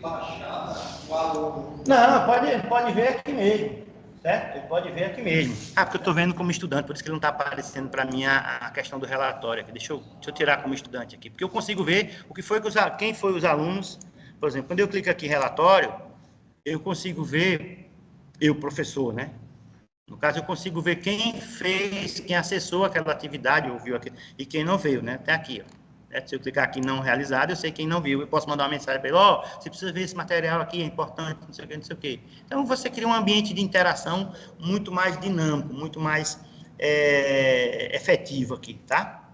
Baixar o aluno. Não, ele pode ver aqui mesmo, certo? Ele pode ver aqui mesmo. Ah, porque eu estou vendo como estudante, por isso que ele não está aparecendo para mim a questão do relatório aqui. Deixa eu tirar como estudante aqui, porque eu consigo ver o que foi quem foi os alunos. Por exemplo, quando eu clico aqui em relatório, eu consigo ver, professor, né? No caso, eu consigo ver quem fez, quem acessou aquela atividade, ou viu aqui, e quem não veio, né? Até aqui, ó. Se eu clicar aqui em não realizado, eu sei quem não viu. Eu posso mandar uma mensagem para ele, você precisa ver esse material aqui, é importante, não sei o que, não sei o que. Então, você cria um ambiente de interação muito mais dinâmico, muito mais efetivo aqui, tá?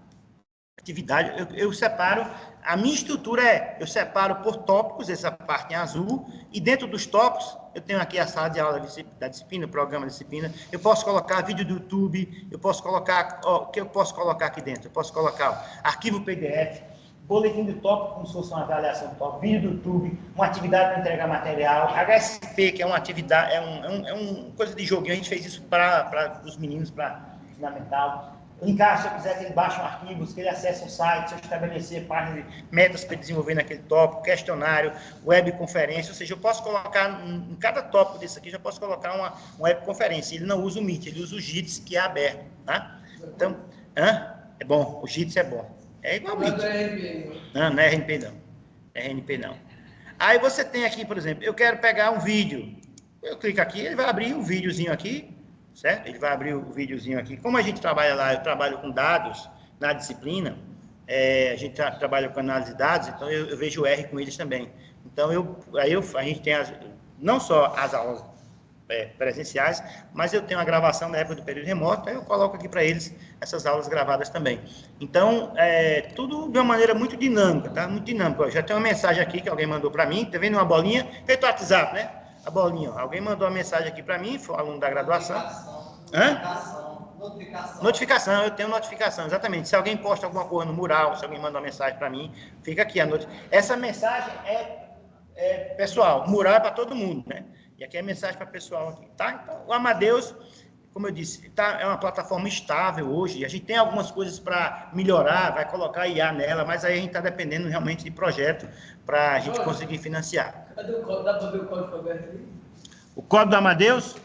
Atividade, eu separo, a minha estrutura eu separo por tópicos, essa parte em azul, e dentro dos tópicos, eu tenho aqui a sala de aula da disciplina, o programa da disciplina, eu posso colocar vídeo do YouTube, eu posso colocar, o que eu posso colocar aqui dentro? Eu posso colocar arquivo PDF, boletim de tópico, como se fosse uma avaliação de tópico, vídeo do YouTube, uma atividade para entregar material, HSP, que é uma atividade, uma coisa de joguinho, a gente fez isso para os meninos, para fundamental. Linkar, se eu quiser que ele baixe um arquivo, que ele acesse um site, se eu estabelecer páginas de metas para desenvolver naquele tópico, questionário, webconferência, ou seja, eu posso colocar, em cada tópico desse aqui, já posso colocar uma webconferência. Ele não usa o Meet, ele usa o Jitsi, que é aberto, tá? Então, é bom, o Jitsi é bom. É igual o Meet. Não é RNP não. É RNP não. Aí você tem aqui, por exemplo, eu quero pegar um vídeo. Eu clico aqui, ele vai abrir um videozinho aqui, certo? Ele vai abrir o videozinho aqui. Como a gente trabalha lá, eu trabalho com dados na disciplina, a gente trabalha com análise de dados, então eu vejo o R com eles também. Então, a gente tem não só as aulas presenciais, mas eu tenho a gravação na época do período remoto, aí eu coloco aqui para eles essas aulas gravadas também. Então, tudo de uma maneira muito dinâmica, tá? Muito dinâmico. Ó, já tem uma mensagem aqui que alguém mandou para mim, tá vendo uma bolinha? Feito o WhatsApp, né? A bolinha, ó. Alguém mandou uma mensagem aqui para mim, foi um aluno da graduação. Notificação, eu tenho notificação, exatamente. Se alguém posta alguma coisa no mural, se alguém manda uma mensagem para mim, fica aqui a notificação. Essa mensagem é pessoal, o mural é para todo mundo, né? E aqui é mensagem para pessoal aqui, tá? Então, o Amadeus, como eu disse, é uma plataforma estável hoje. A gente tem algumas coisas para melhorar, vai colocar IA nela, mas aí a gente está dependendo realmente de projeto para a gente conseguir financiar. Cadê o código? Dá para ver o código aberto ali? O código do Amadeus?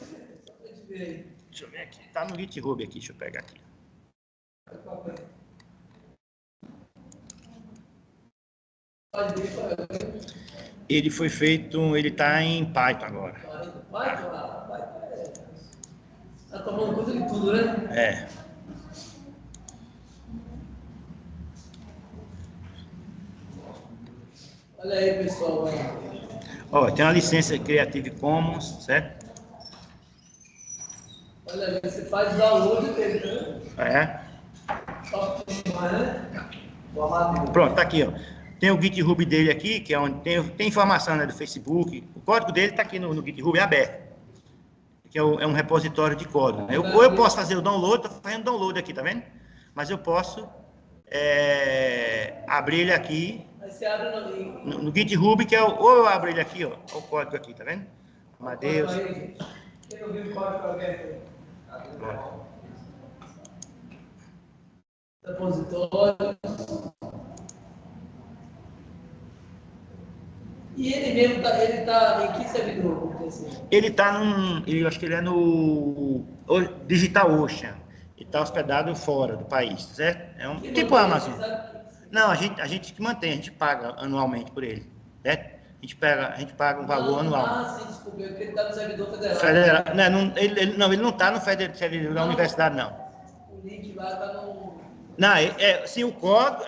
Deixa eu ver aqui. Está no GitHub aqui, deixa eu pegar aqui. Ele foi feito, ele está em Python agora. Está tomando conta de tudo, né? Olha aí, pessoal. Ó, tem uma licença Creative Commons, certo? Olha aí, você faz o download dele, né? Pronto, tá aqui, ó. Tem o GitHub dele aqui, que é onde tem informação, né, do Facebook. O código dele está aqui no GitHub, é aberto. Que é um repositório de código. Né? Ou eu posso fazer o download, estou fazendo download aqui, tá vendo? Mas eu posso abrir ele aqui Aí você abre no GitHub, que ou eu abro ele aqui, ó, o código aqui, tá vendo? Amadeus. Quem não viu o código aberto? Repositório. E ele mesmo ele tá em que servidor? Ele tá eu acho que ele é no DigitalOcean. Ele está hospedado fora do país, certo? É tipo a Amazon. Não, a gente que mantém, a gente paga anualmente por ele, certo? A gente paga um valor anual. Sim, desculpa, porque ele está no servidor federal. Ele não está no servidor da universidade, não. O link lá está no... Não, sim, o código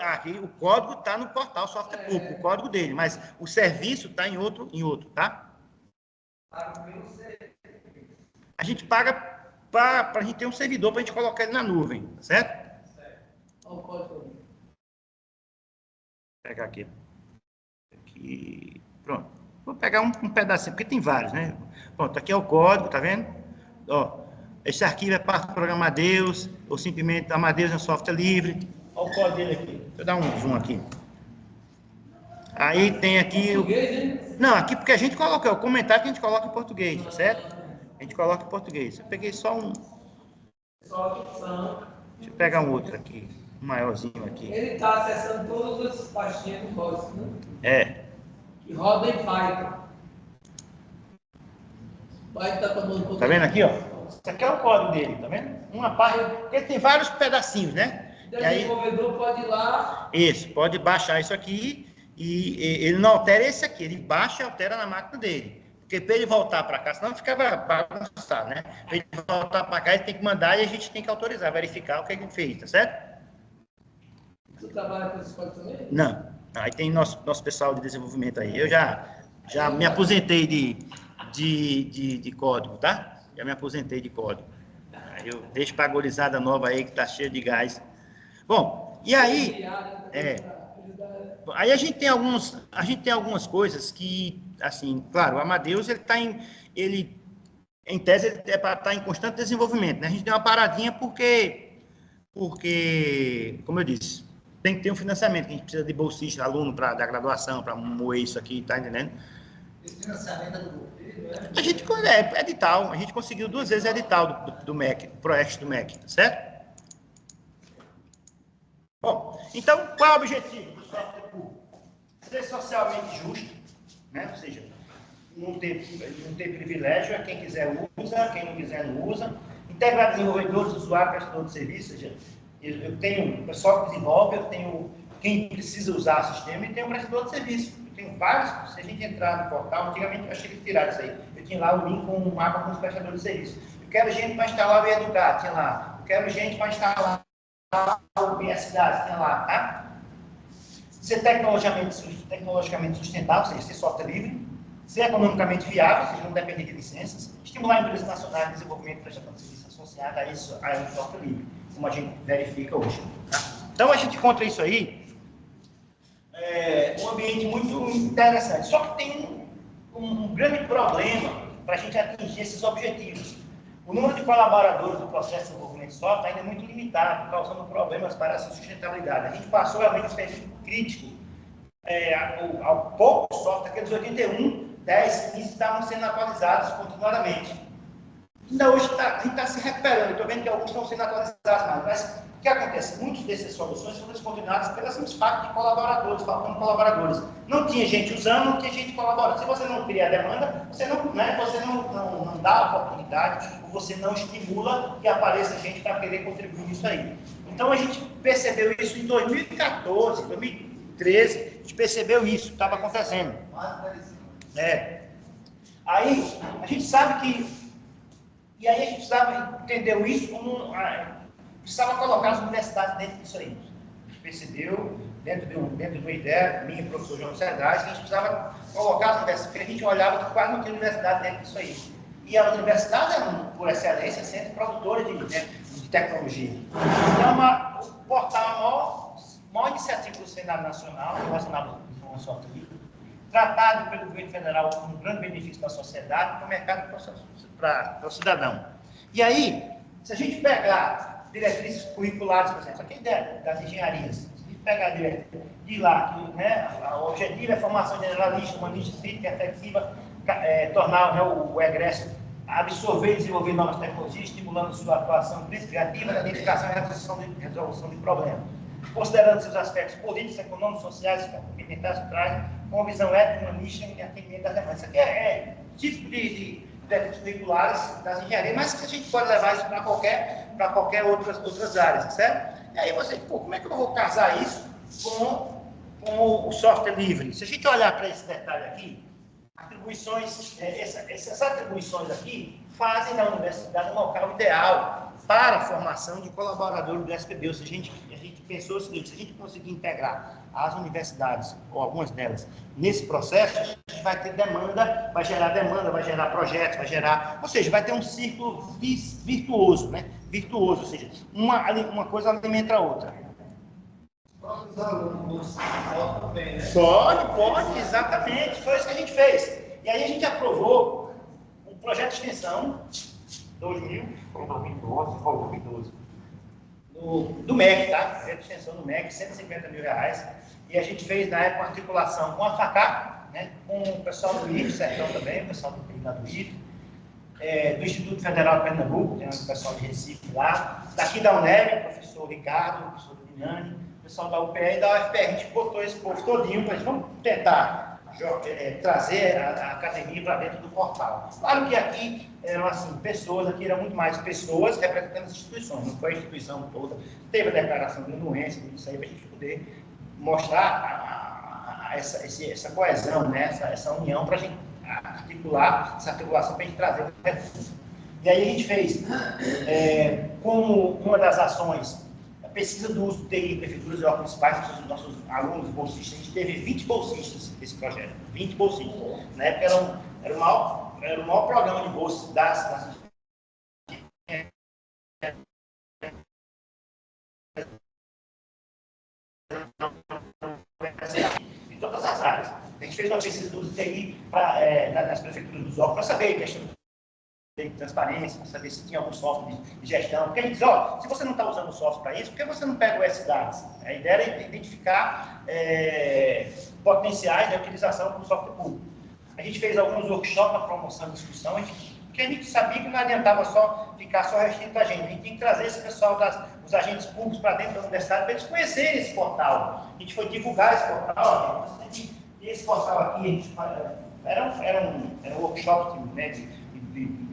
está no portal software público, o código dele, mas o serviço está em outro, tá? A gente paga para a gente ter um servidor para a gente colocar ele na nuvem, certo? Olha o código. Vou pegar aqui. Pronto. Vou pegar um pedacinho, porque tem vários, né? Pronto, aqui é o código, tá vendo? Ó, esse arquivo é parte do programa Amadeus, ou simplesmente Amadeus é um software livre. Olha o código dele aqui. Deixa eu dar um zoom aqui. Aí tem aqui o... Não, aqui porque a gente coloca, é o comentário que a gente coloca em português, tá certo? A gente coloca em português. Eu peguei só um... Deixa eu pegar um outro aqui, um maiorzinho aqui. Ele está acessando todas as pastinhas do código, né? É. Que roda em Python. Python Tá vendo aqui, ó? Isso aqui é o código dele, tá vendo? Uma parte... Ele tem vários pedacinhos, né? O desenvolvedor pode ir lá... Isso, pode baixar isso aqui e ele não altera esse aqui, ele baixa e altera na máquina dele. Porque para ele voltar para cá, senão ficava bagunçado, né? Para ele voltar para cá, ele tem que mandar e a gente tem que autorizar, verificar o que ele fez, tá certo? Você trabalha com esse código também? Não. Aí tem nosso pessoal de desenvolvimento aí. Eu já me aposentei de código, tá? Já me aposentei de código. Aí eu deixo para a gorizada nova aí que tá cheia de gás. Bom, e aí... Aí a gente tem algumas coisas que, assim, claro, o Amadeus, ele em tese, ele é para estar em constante desenvolvimento, né? A gente deu uma paradinha porque, como eu disse, tem que ter um financiamento, que a gente precisa de bolsista, aluno da graduação, para moer isso aqui, tá entendendo? Esse financiamento é do governo, né? A gente, edital, a gente conseguiu 2 vezes edital do MEC, do Proeste do MEC, certo? Bom, então, qual é o objetivo do software público? Ser socialmente justo, né? Ou seja, não ter privilégio, quem quiser usa, quem não quiser não usa. Integrar desenvolvedores, usuários, prestadores de serviço, ou seja, eu tenho o pessoal que desenvolve, eu tenho quem precisa usar o sistema e tenho o prestador de serviço. Eu tenho vários, se a gente entrar no portal, antigamente eu achei que tiraram isso aí. Eu tinha lá o link com um mapa com os prestadores de serviço. Eu quero gente para instalar o Educar, tinha lá. Eu quero gente para instalar o BSDAS, tem lá, tá? Ser tecnologicamente sustentável, ou seja, ser software livre, ser economicamente viável, ou seja, não depender de licenças, estimular empresas nacionais de desenvolvimento e prestação de serviço associada a isso, a software livre, como a gente verifica hoje. Tá? Então, a gente encontra isso aí, um ambiente muito interessante. Só que tem um grande problema para a gente atingir esses objetivos. O número de colaboradores do processo de desenvolvimento de software ainda é muito limitado, causando problemas para essa sustentabilidade. A gente passou realmente um período crítico ao pouco software, aqueles 81, 10, 15 estavam sendo atualizados continuadamente. Ainda hoje a gente está se recuperando, estou vendo que alguns estão sendo atualizados mais, mas o que acontece? Muitas dessas soluções foram descontinuadas pelo simples fato de colaboradores, faltando colaboradores. Não tinha gente usando, não tinha gente colaborando. Se você não cria a demanda, você não dá a oportunidade, ou você não estimula que apareça gente para querer contribuir nisso aí. Então a gente percebeu isso em 2014, 2013, a gente percebeu isso, estava acontecendo. Aí a gente sabe que... E aí a gente precisava entender isso como... precisava colocar as universidades dentro disso aí. A gente percebeu, dentro do IDEA, minha professor João Cedrais, que a gente precisava colocar as universidades, porque a gente olhava que quase não tinha universidade dentro disso aí. E as universidades eram, por excelência, sempre produtoras de tecnologia. Então, o portal é a maior iniciativa do Senado Nacional, relacionada com o software livre, tratado pelo governo federal como um grande benefício para a sociedade e para o mercado para o cidadão. E aí, se a gente pegar diretrizes curriculares, por exemplo, aqui das engenharias, se a gente pegar a diretriz de lá, que o objetivo é a formação generalista, humanista, crítica, efetiva, tornar o egresso absorver e desenvolver novas tecnologias, estimulando sua atuação criativa, identificação e resolução de problemas, considerando seus aspectos políticos, econômicos, sociais, ambientais e culturais, com uma visão ética, humanista e atendimento das demandas. Isso aqui é típico de diretrizes curriculares das engenharias, mas que a gente pode levar isso para qualquer outras áreas, certo? E aí você, como é que eu vou casar isso com o software livre? Se a gente olhar para esse detalhe aqui, essas atribuições aqui fazem da universidade um local ideal para a formação de colaboradores do SPB. Ou seja, a gente pensou o seguinte: se a gente conseguir integrar as universidades, ou algumas delas, nesse processo, a gente vai ter demanda, vai gerar projetos, vai gerar... Ou seja, vai ter um círculo virtuoso, né? Virtuoso, ou seja, uma coisa alimenta a outra. Os alunos também, né? Pode, exatamente. Foi isso que a gente fez. E aí a gente aprovou um projeto de extensão 2012, do MEC, tá? Projeto de extensão do MEC, R$150 mil. E a gente fez, na época, uma articulação com a FACAP, né? Com o pessoal do IF, Sertão também, o pessoal do IF, do Instituto Federal de Pernambuco, tem um pessoal de Recife lá, daqui da UNEB, o professor Ricardo, o professor Dinani, o pessoal da UPE e da UFPR. A gente botou esse povo todinho para vamos tentar trazer a academia para dentro do portal. Claro que aqui eram assim, pessoas, aqui eram muito mais pessoas representando as instituições, não foi a instituição toda. Teve a declaração de doença, isso aí para a gente poder mostrar essa coesão, né? essa união para a gente articular, essa articulação para a gente trazer recursos. E aí a gente fez, como uma das ações, a pesquisa do uso do TI em prefeituras e órgãos municipais, os nossos alunos bolsistas, a gente teve 20 bolsistas nesse projeto, 20 bolsistas. Na época era o maior programa de bolsas das em todas as áreas. A gente fez uma pesquisa do TI nas prefeituras dos órgãos para saber a questão de transparência, para saber se tinha algum software de gestão. Porque a gente diz, se você não está usando o software para isso, por que você não pega o S-Dados? A ideia era identificar potenciais de utilização do software público. A gente fez alguns workshops para promoção e discussão, porque a gente sabia que não adiantava ficar só restrito a gente tinha que trazer esse pessoal, os agentes públicos para dentro da universidade para eles conhecerem esse portal. A gente foi divulgar esse portal, e esse portal aqui, era um workshop, né, de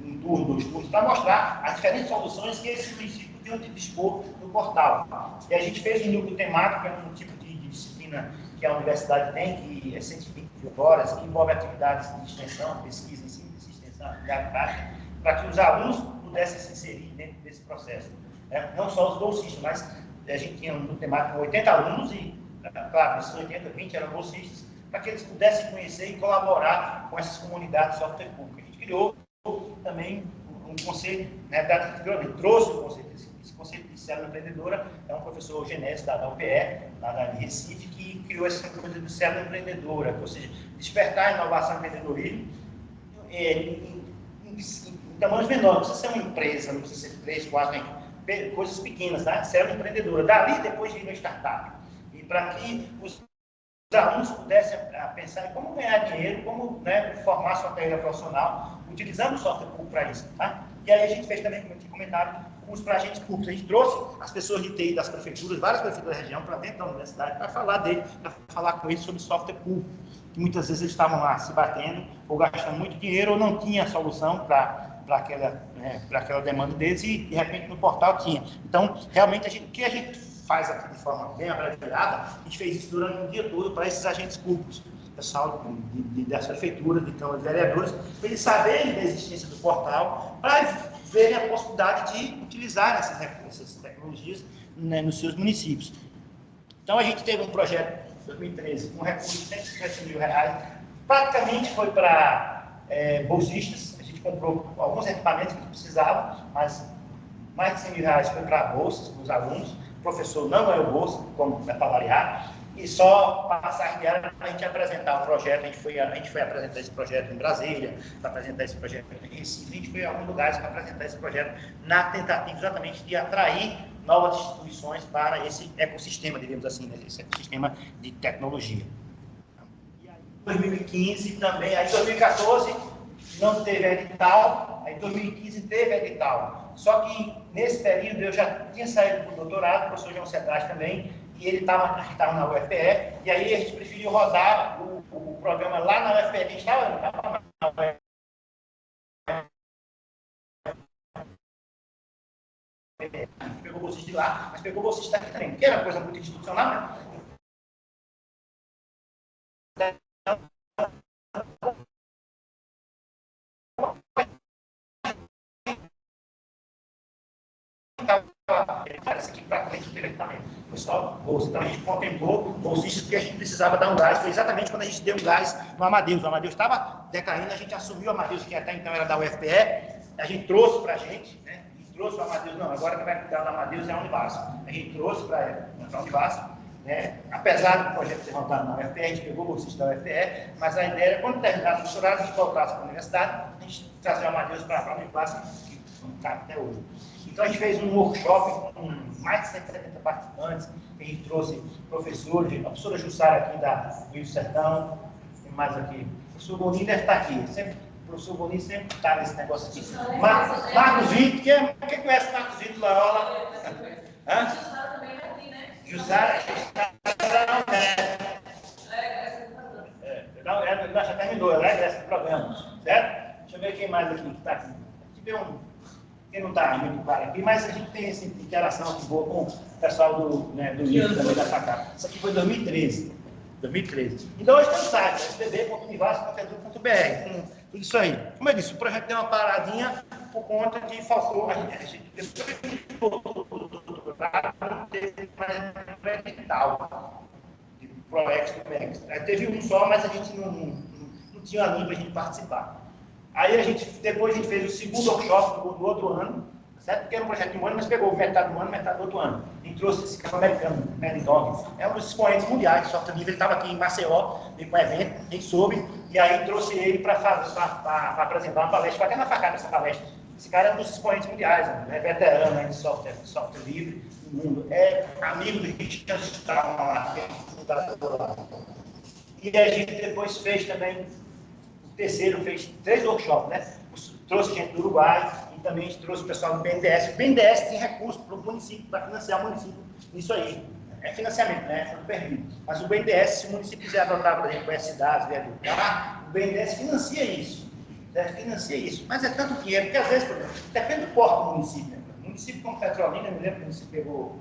um turno, 2 turnos, para mostrar as diferentes soluções que esse município tem de dispor no portal. E a gente fez um núcleo temático, que é um tipo de disciplina que a universidade tem, que é 120 horas, que envolve atividades de extensão, pesquisa, ensino de extensão, atividade prática, para que os alunos pudessem se inserir dentro desse processo. Não só os bolsistas, mas a gente tinha um núcleo temático com 80 alunos e, claro, esses 80, 20 eram bolsistas, para que eles pudessem conhecer e colaborar com essas comunidades de software público. A gente criou também um conceito, né, trouxe o conceito, esse conceito de célula empreendedora, é um professor Genésio da UPE, lá de Recife, que criou essa coisa de célula empreendedora, ou seja, despertar a inovação e empreendedorismo em tamanhos menores, não precisa ser uma empresa, não precisa ser 3, 4, coisas pequenas, tá? Célula empreendedora. Dali, depois de ir uma startup. E para que os alunos pudessem pensar em como ganhar dinheiro, como, né, formar sua carreira profissional, utilizando o software público para isso. Tá? E aí a gente fez também, como eu tinha comentado, curso para agentes públicos. A gente trouxe as pessoas de TI das prefeituras, várias prefeituras da região, para dentro da universidade, para falar dele, para falar com eles sobre software público. Que muitas vezes eles estavam lá se batendo, ou gastando muito dinheiro, ou não tinha solução para aquela demanda deles, e de repente no portal tinha. Então, realmente, o que a gente faz aqui de forma bem abreviada, a gente fez isso durante o dia todo para esses agentes públicos, pessoal das prefeituras, de câmaras de vereadores, para eles saberem da existência do portal, para verem a possibilidade de utilizar essas tecnologias, né, nos seus municípios. Então, a gente teve um projeto em 2013 com um recurso de R$150 mil, praticamente foi para bolsistas. A gente comprou alguns equipamentos que precisavam, mas mais de R$100 mil foi para bolsas, para os alunos. O professor não ganhou bolsa, como é para variar, e só para passar para a gente apresentar o projeto. A gente foi apresentar esse projeto em Brasília, para apresentar esse projeto em Recife, a gente foi em alguns lugares para apresentar esse projeto na tentativa exatamente de atrair novas instituições para esse ecossistema, digamos assim, né? Esse ecossistema de tecnologia. E aí, em 2015 também, aí em 2014 não teve edital, aí em 2015 teve edital. Só que nesse período eu já tinha saído do doutorado, o professor João Cedrais também, e ele estava na UFPE, e aí a gente preferiu rodar o programa lá na UFPE. A gente estava na UFPE. Pegou bolsista de lá, mas pegou bolsista daqui também, que era uma coisa muito institucional, né? essa aqui praticamente não teve equipamento. Foi só bolsa. Então a gente contemplou bolsistas porque a gente precisava dar um gás. Foi exatamente quando a gente deu um gás no Amadeus. O Amadeus estava decaindo, a gente assumiu o Amadeus, que até então era da UFPE, a gente trouxe para a gente, né? Trouxe o Amadeus, não, agora que vai cuidar do Amadeus é a Univasf. A gente trouxe para a Univasf, né? Apesar do projeto ser rodado na UFPE, a gente pegou o bolsista da UFPE, mas a ideia era, quando terminasse o doutorado, a gente voltasse para a universidade, a gente trazer o Amadeus para a Univasf, que está até hoje. Então a gente fez um workshop com mais de 170 participantes, a gente trouxe professores, a professora Jussara aqui da Rio Sertão, tem mais aqui, o professor Boninho deve estar aqui, o professor Boninho sempre está nesse negócio aqui. Marcos Vitor, quem conhece Marcos Vitor Laola? Jussara também vai aqui, né? Jussara ela já terminou, ela regressa do programa, certo? Deixa eu ver quem mais aqui que está aqui. Aqui quem não está muito claro aqui, mas a gente tem essa interação aqui boa com o pessoal do livro também da FACAP. Isso aqui foi em 2013. Então hoje tem o site, sbb.univasf.edu.br, com tudo isso aí. Como eu disse, o projeto deu uma paradinha por conta de faltou a gente de ProEx do PEX. Teve um só, mas a gente não tinha a para a gente participar. Aí depois a gente fez o segundo workshop do outro ano, certo? Porque era um projeto de um ano, mas pegou metade do ano, metade do outro ano. A gente trouxe esse cara americano, Mad Dog, é um dos expoentes mundiais de software livre. Ele estava aqui em Maceió, veio com um evento, a gente soube, e aí trouxe ele para apresentar uma palestra, até na FACAP essa palestra. Esse cara é um dos expoentes mundiais, é veterano de software livre no mundo, é amigo do Richard Stallman, que é fundador lá. E a gente depois fez também o terceiro, fez 3 workshops, né? Trouxe gente do Uruguai e também a gente trouxe o pessoal do BNDES. O BNDES tem recurso para o município, para financiar o município nisso aí. É financiamento, né? Foi perdido. Mas o BNDES, se o município quiser adotar, por exemplo, as cidades, viadutar, o BNDES financia isso. Financia isso. Mas é tanto dinheiro, porque às vezes, por exemplo, depende do porte do município. Né? O município como Petrolina, eu me lembro que o município pegou,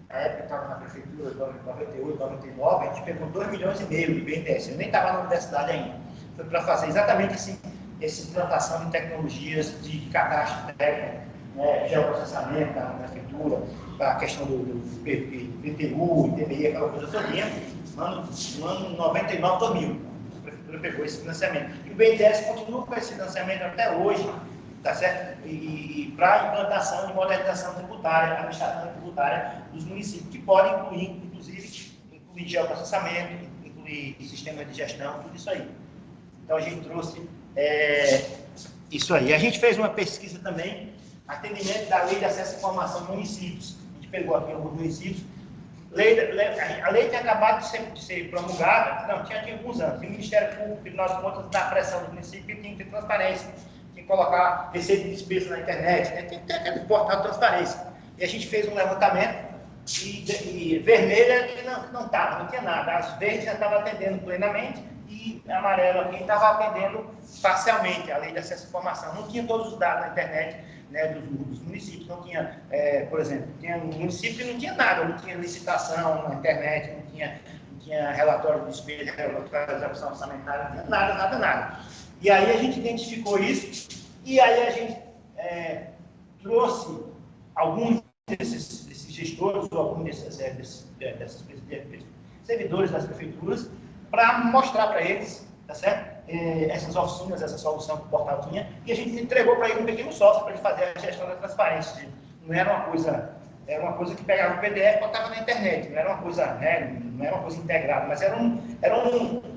na época que estava na prefeitura, em 98, 99, a gente pegou 2,5 milhões de BNDES. Eu nem estava na universidade ainda. Foi para fazer exatamente assim, essa implantação de tecnologias de cadastro técnico, né, geoprocessamento na prefeitura, para a questão do PTU, ITBI, aquela coisa todinha, no ano 99, 2000. A prefeitura pegou esse financiamento. E o BNDES continua com esse financiamento até hoje, tá certo? E para a implantação de modernização tributária, administração tributária dos municípios, que pode incluir, inclusive, geoprocessamento, incluir sistema de gestão, tudo isso aí. Então, a gente trouxe isso aí. A gente fez uma pesquisa também, atendimento da Lei de Acesso à Informação em municípios. A gente pegou aqui alguns municípios. A lei tinha acabado de ser promulgada, não, tinha alguns anos. E o Ministério Público, Tribunal de Contas, dá pressão do município que tinha que ter transparência, tinha que colocar receita de despesa na internet, né? Tem que ter aquele portal de transparência. E a gente fez um levantamento e vermelha não estava, não tinha nada. As verdes já estavam atendendo plenamente e a amarela aqui estava atendendo parcialmente a Lei de Acesso à Informação. Não tinha todos os dados na internet, né, dos municípios, não tinha, por exemplo, tinha um município que não tinha nada, não tinha licitação na internet, não tinha relatório de despesa, relatório de execução orçamentária, não tinha nada. E aí a gente identificou isso e aí a gente trouxe alguns desses gestores ou alguns desses servidores das prefeituras para mostrar para eles, tá certo? Essas oficinas, essa solução que o portal tinha, e a gente entregou para ele um pequeno software para ele fazer a gestão da transparência. Não era uma coisa que pegava o PDF e botava na internet, não era uma coisa, né, não era uma coisa integrada, mas era um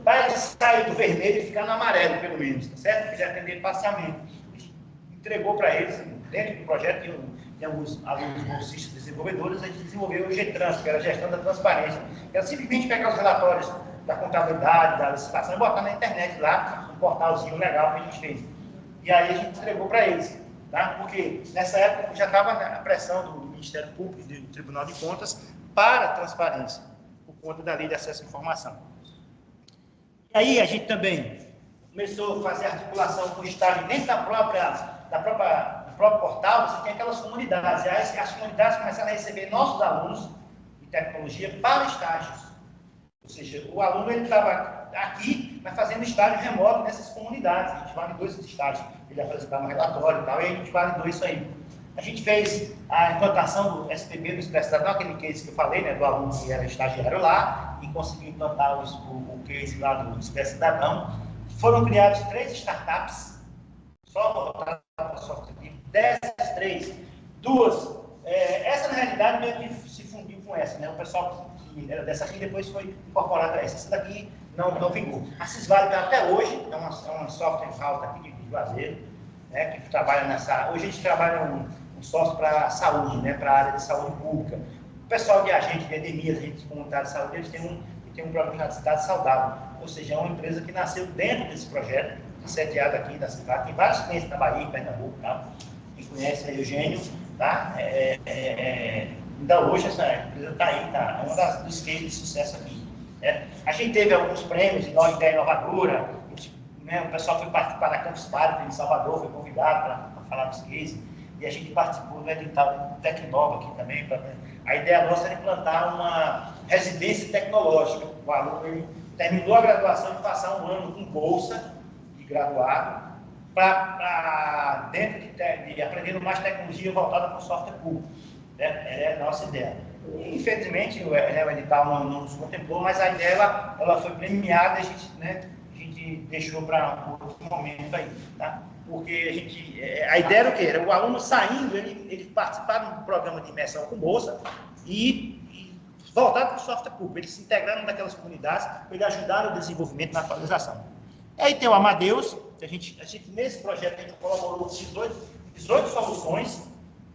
para ele sair do vermelho e ficar no amarelo, pelo menos, tá certo? Para ele atender parcialmente. Entregou para eles, dentro do projeto, tem alguns alunos bolsistas desenvolvedores, a gente desenvolveu o GTrans, que era a gestão da transparência. Era simplesmente pegar os relatórios da contabilidade, da licitação e botar na internet lá, um portalzinho legal que a gente fez. E aí a gente entregou para eles, tá? Porque nessa época já estava a pressão do Ministério Público e do Tribunal de Contas para a transparência, por conta da Lei de Acesso à Informação. E aí a gente também começou a fazer articulação com o estágio dentro do próprio portal. Você tem aquelas comunidades, e aí as comunidades começaram a receber nossos alunos de tecnologia para estágios. Ou seja, o aluno estava aqui, mas fazendo estágio remoto nessas comunidades. A gente validou esses estágios. Ele apresentava um relatório e tal, e a gente validou isso aí. A gente fez a implantação do SPB do Expresso Cidadão, aquele case que eu falei, né, do aluno que era estagiário lá, e conseguiu implantar o case lá do Expresso Cidadão. Foram criadas 3 startups, só voltadas para o software livre, dessas 3, 2, essa na realidade meio que se fundiu com essa, né? O pessoal que era dessa aqui depois foi incorporado a essa daqui não vingou. A Cisvale até hoje é uma software house aqui de Juazeiro, né, que trabalha nessa. Hoje a gente trabalha um software para a saúde, né, para a área de saúde pública. O pessoal de agente de endemias, agente comunitário de saúde, eles têm um programa de cidade saudável, ou seja, é uma empresa que nasceu dentro desse projeto, sediada aqui da cidade. Tem vários clientes na Bahia, em Pernambuco, tá? Quem conhece é Eugênio, tá? Ainda hoje essa empresa está aí, tá? É uma dos cases de sucesso aqui. Né? A gente teve alguns prêmios de ideia inovadora, né? O pessoal foi participar da Campus Party em Salvador, foi convidado para falar dos cases, e a gente participou do edital do Tecnova aqui também. A ideia nossa era implantar uma residência tecnológica. O aluno ele terminou a graduação e passar um ano com bolsa de graduado, para dentro de aprendendo mais tecnologia voltada para o software público. Né? É a nossa ideia. E, infelizmente, o edital não nos contemplou, mas a ideia ela foi premiada, a gente deixou para um outro momento aí. Tá? Porque a ideia era o quê? Era o aluno saindo, ele participar de um programa de imersão com bolsa e voltado para o software público. Eles se integraram naquelas comunidades para ele ajudar no desenvolvimento, na atualização. E aí tem o Amadeus, a gente nesse projeto a gente colaborou com 18 soluções,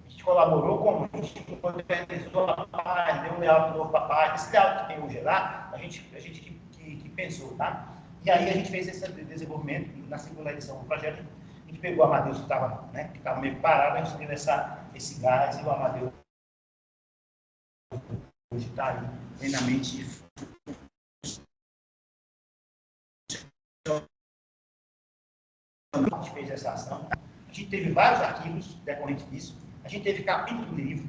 a gente colaborou com a gente modernizou a página, deu um layout novo para a página, esse layout que tem hoje lá, a gente que pensou, tá? E aí a gente fez esse desenvolvimento, na segunda edição do projeto, a gente pegou o Amadeus que estava meio parado, a gente deu esse gás e o Amadeus hoje está aí plenamente. A gente fez essa ação, a gente teve vários artigos decorrentes disso, a gente teve capítulo do livro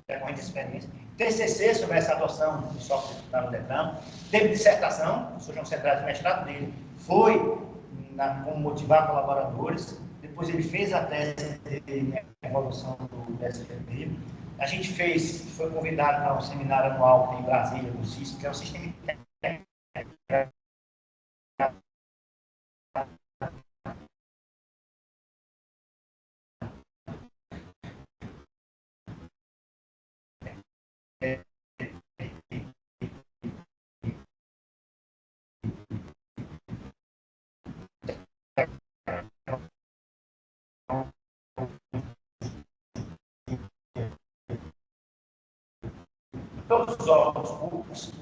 decorrente dessa experiência, TCC sobre essa adoção do software que está no Detran, teve dissertação, o professor João Cedrade, o mestrado dele, foi como motivar colaboradores, depois ele fez a tese dele na evolução do SPB, a gente foi convidado para um seminário anual que tem em Brasília, do CISP, que é o Sistema Integrado. Todos os órgãos públicos.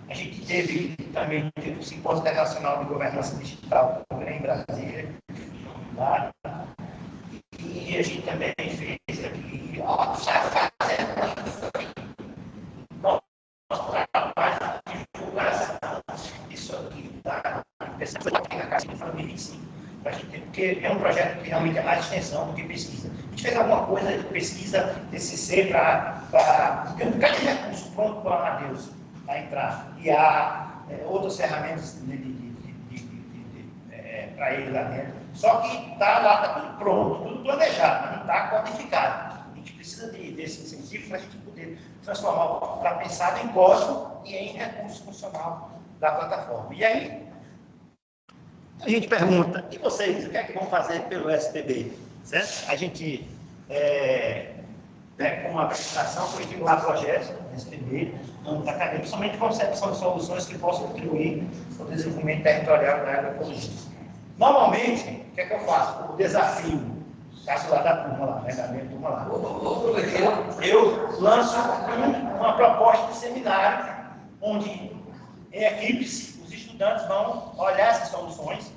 A gente teve também o Simpósio Internacional de Governança Digital em Brasília, tá? E a gente também fez aqui, isso aqui, tá? Foi aqui na casa de 2025, porque é um projeto que realmente é mais extensão do que pesquisa. A gente fez alguma coisa de pesquisa, TCC, para ter um bocado de recurso pronto para o Amadeus a entrar. E há outras ferramentas para ele lá dentro. Só que está tudo pronto, tudo planejado, mas não está codificado. A gente precisa desse incentivo para a gente poder transformar, para pensar em código e em recurso funcional da plataforma. E aí, a gente pergunta, e vocês, o que é que vão fazer pelo SPB? Certo? A gente, com uma apresentação, foi estimular projetos do SPB, principalmente concepção de soluções que possam contribuir para o desenvolvimento territorial da agroecologia. Normalmente, o que é que eu faço? O desafio, caso lá da turma lá, né, da minha turma lá. Eu lanço uma proposta de seminário, onde em equipes, os estudantes vão olhar essas soluções,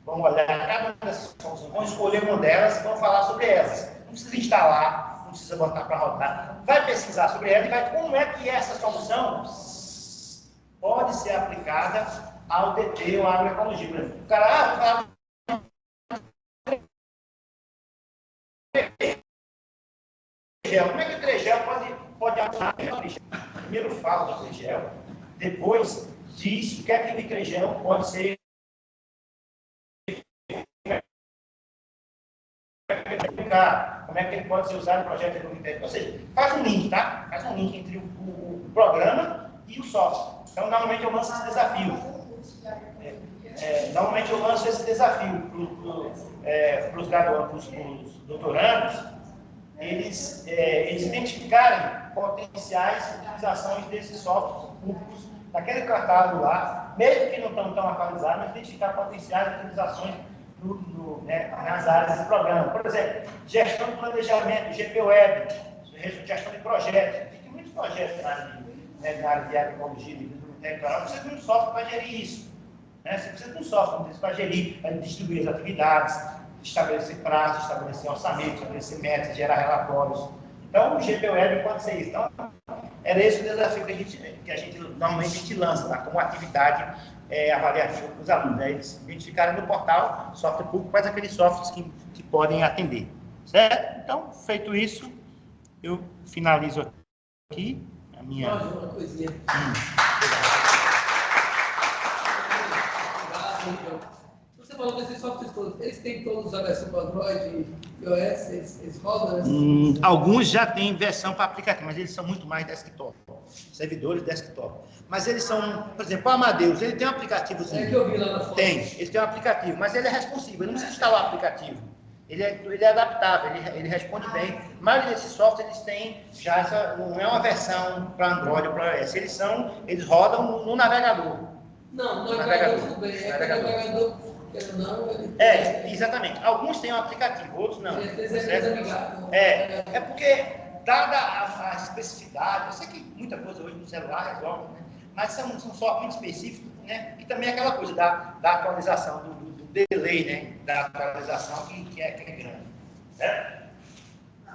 vão olhar cada uma dessas soluções, vão escolher uma delas e vão falar sobre elas. Não precisa instalar, não precisa botar para rodar. Vai pesquisar sobre ela e vai como é que essa solução pode ser aplicada ao DT ou à agroecologia. Por exemplo, o cara, como é que o Tregel pode atuar? Primeiro fala do Tregel, depois diz o que é que o Tregel pode ser educar, como é que ele pode ser usado no projeto de desenvolvimento. Ou seja, faz um link, tá? Faz um link entre o programa e o software. Então, normalmente eu lanço esse desafio. Normalmente eu lanço esse desafio para os graduandos, para os doutorandos, eles identificarem potenciais utilizações desses softwares públicos naquele catálogo lá, mesmo que não estão tão atualizados, mas identificar potenciais utilizações nas áreas desse programa. Por exemplo, gestão de planejamento, GPWeb, gestão de projetos. Tem muitos projetos na área de agroecologia, de agricultura, você precisa de um software para gerir isso. Né? Você precisa de um software para gerir, para distribuir as atividades, estabelecer prazos, estabelecer orçamento, estabelecer metas, gerar relatórios. Então, o GPWeb pode ser isso. Então, era esse o desafio que a gente normalmente lança, tá? Como atividade avaliativa para os alunos. Né? Eles identificarem no portal software público, quais aqueles softwares que podem atender. Certo? Então, feito isso, eu finalizo aqui a minha... Uma coisinha. Você falou desses softwares todos, eles têm todos a versão para Android, iOS, eles rodam? Alguns já têm versão para aplicativo, mas eles são muito mais desktop, servidores desktop. Mas eles são, por exemplo, o Amadeus, ele tem um aplicativozinho. É que eu vi lá na foto. Ele tem um aplicativo, mas ele é responsível, ele não precisa instalar o aplicativo. Ele é adaptável, ele responde bem. A maioria desses softwares, eles têm já não é uma versão para Android ou para iOS, eles rodam no navegador. Não, no navegador tudo bem, é que o navegador, não, ele... exatamente. Alguns têm um aplicativo, outros não. Porque, dada a especificidade, eu sei que muita coisa hoje no celular resolve, né? Mas são softwares muito específicos, né? E também aquela coisa da atualização, do delay, né? Da atualização que é grande. Certo?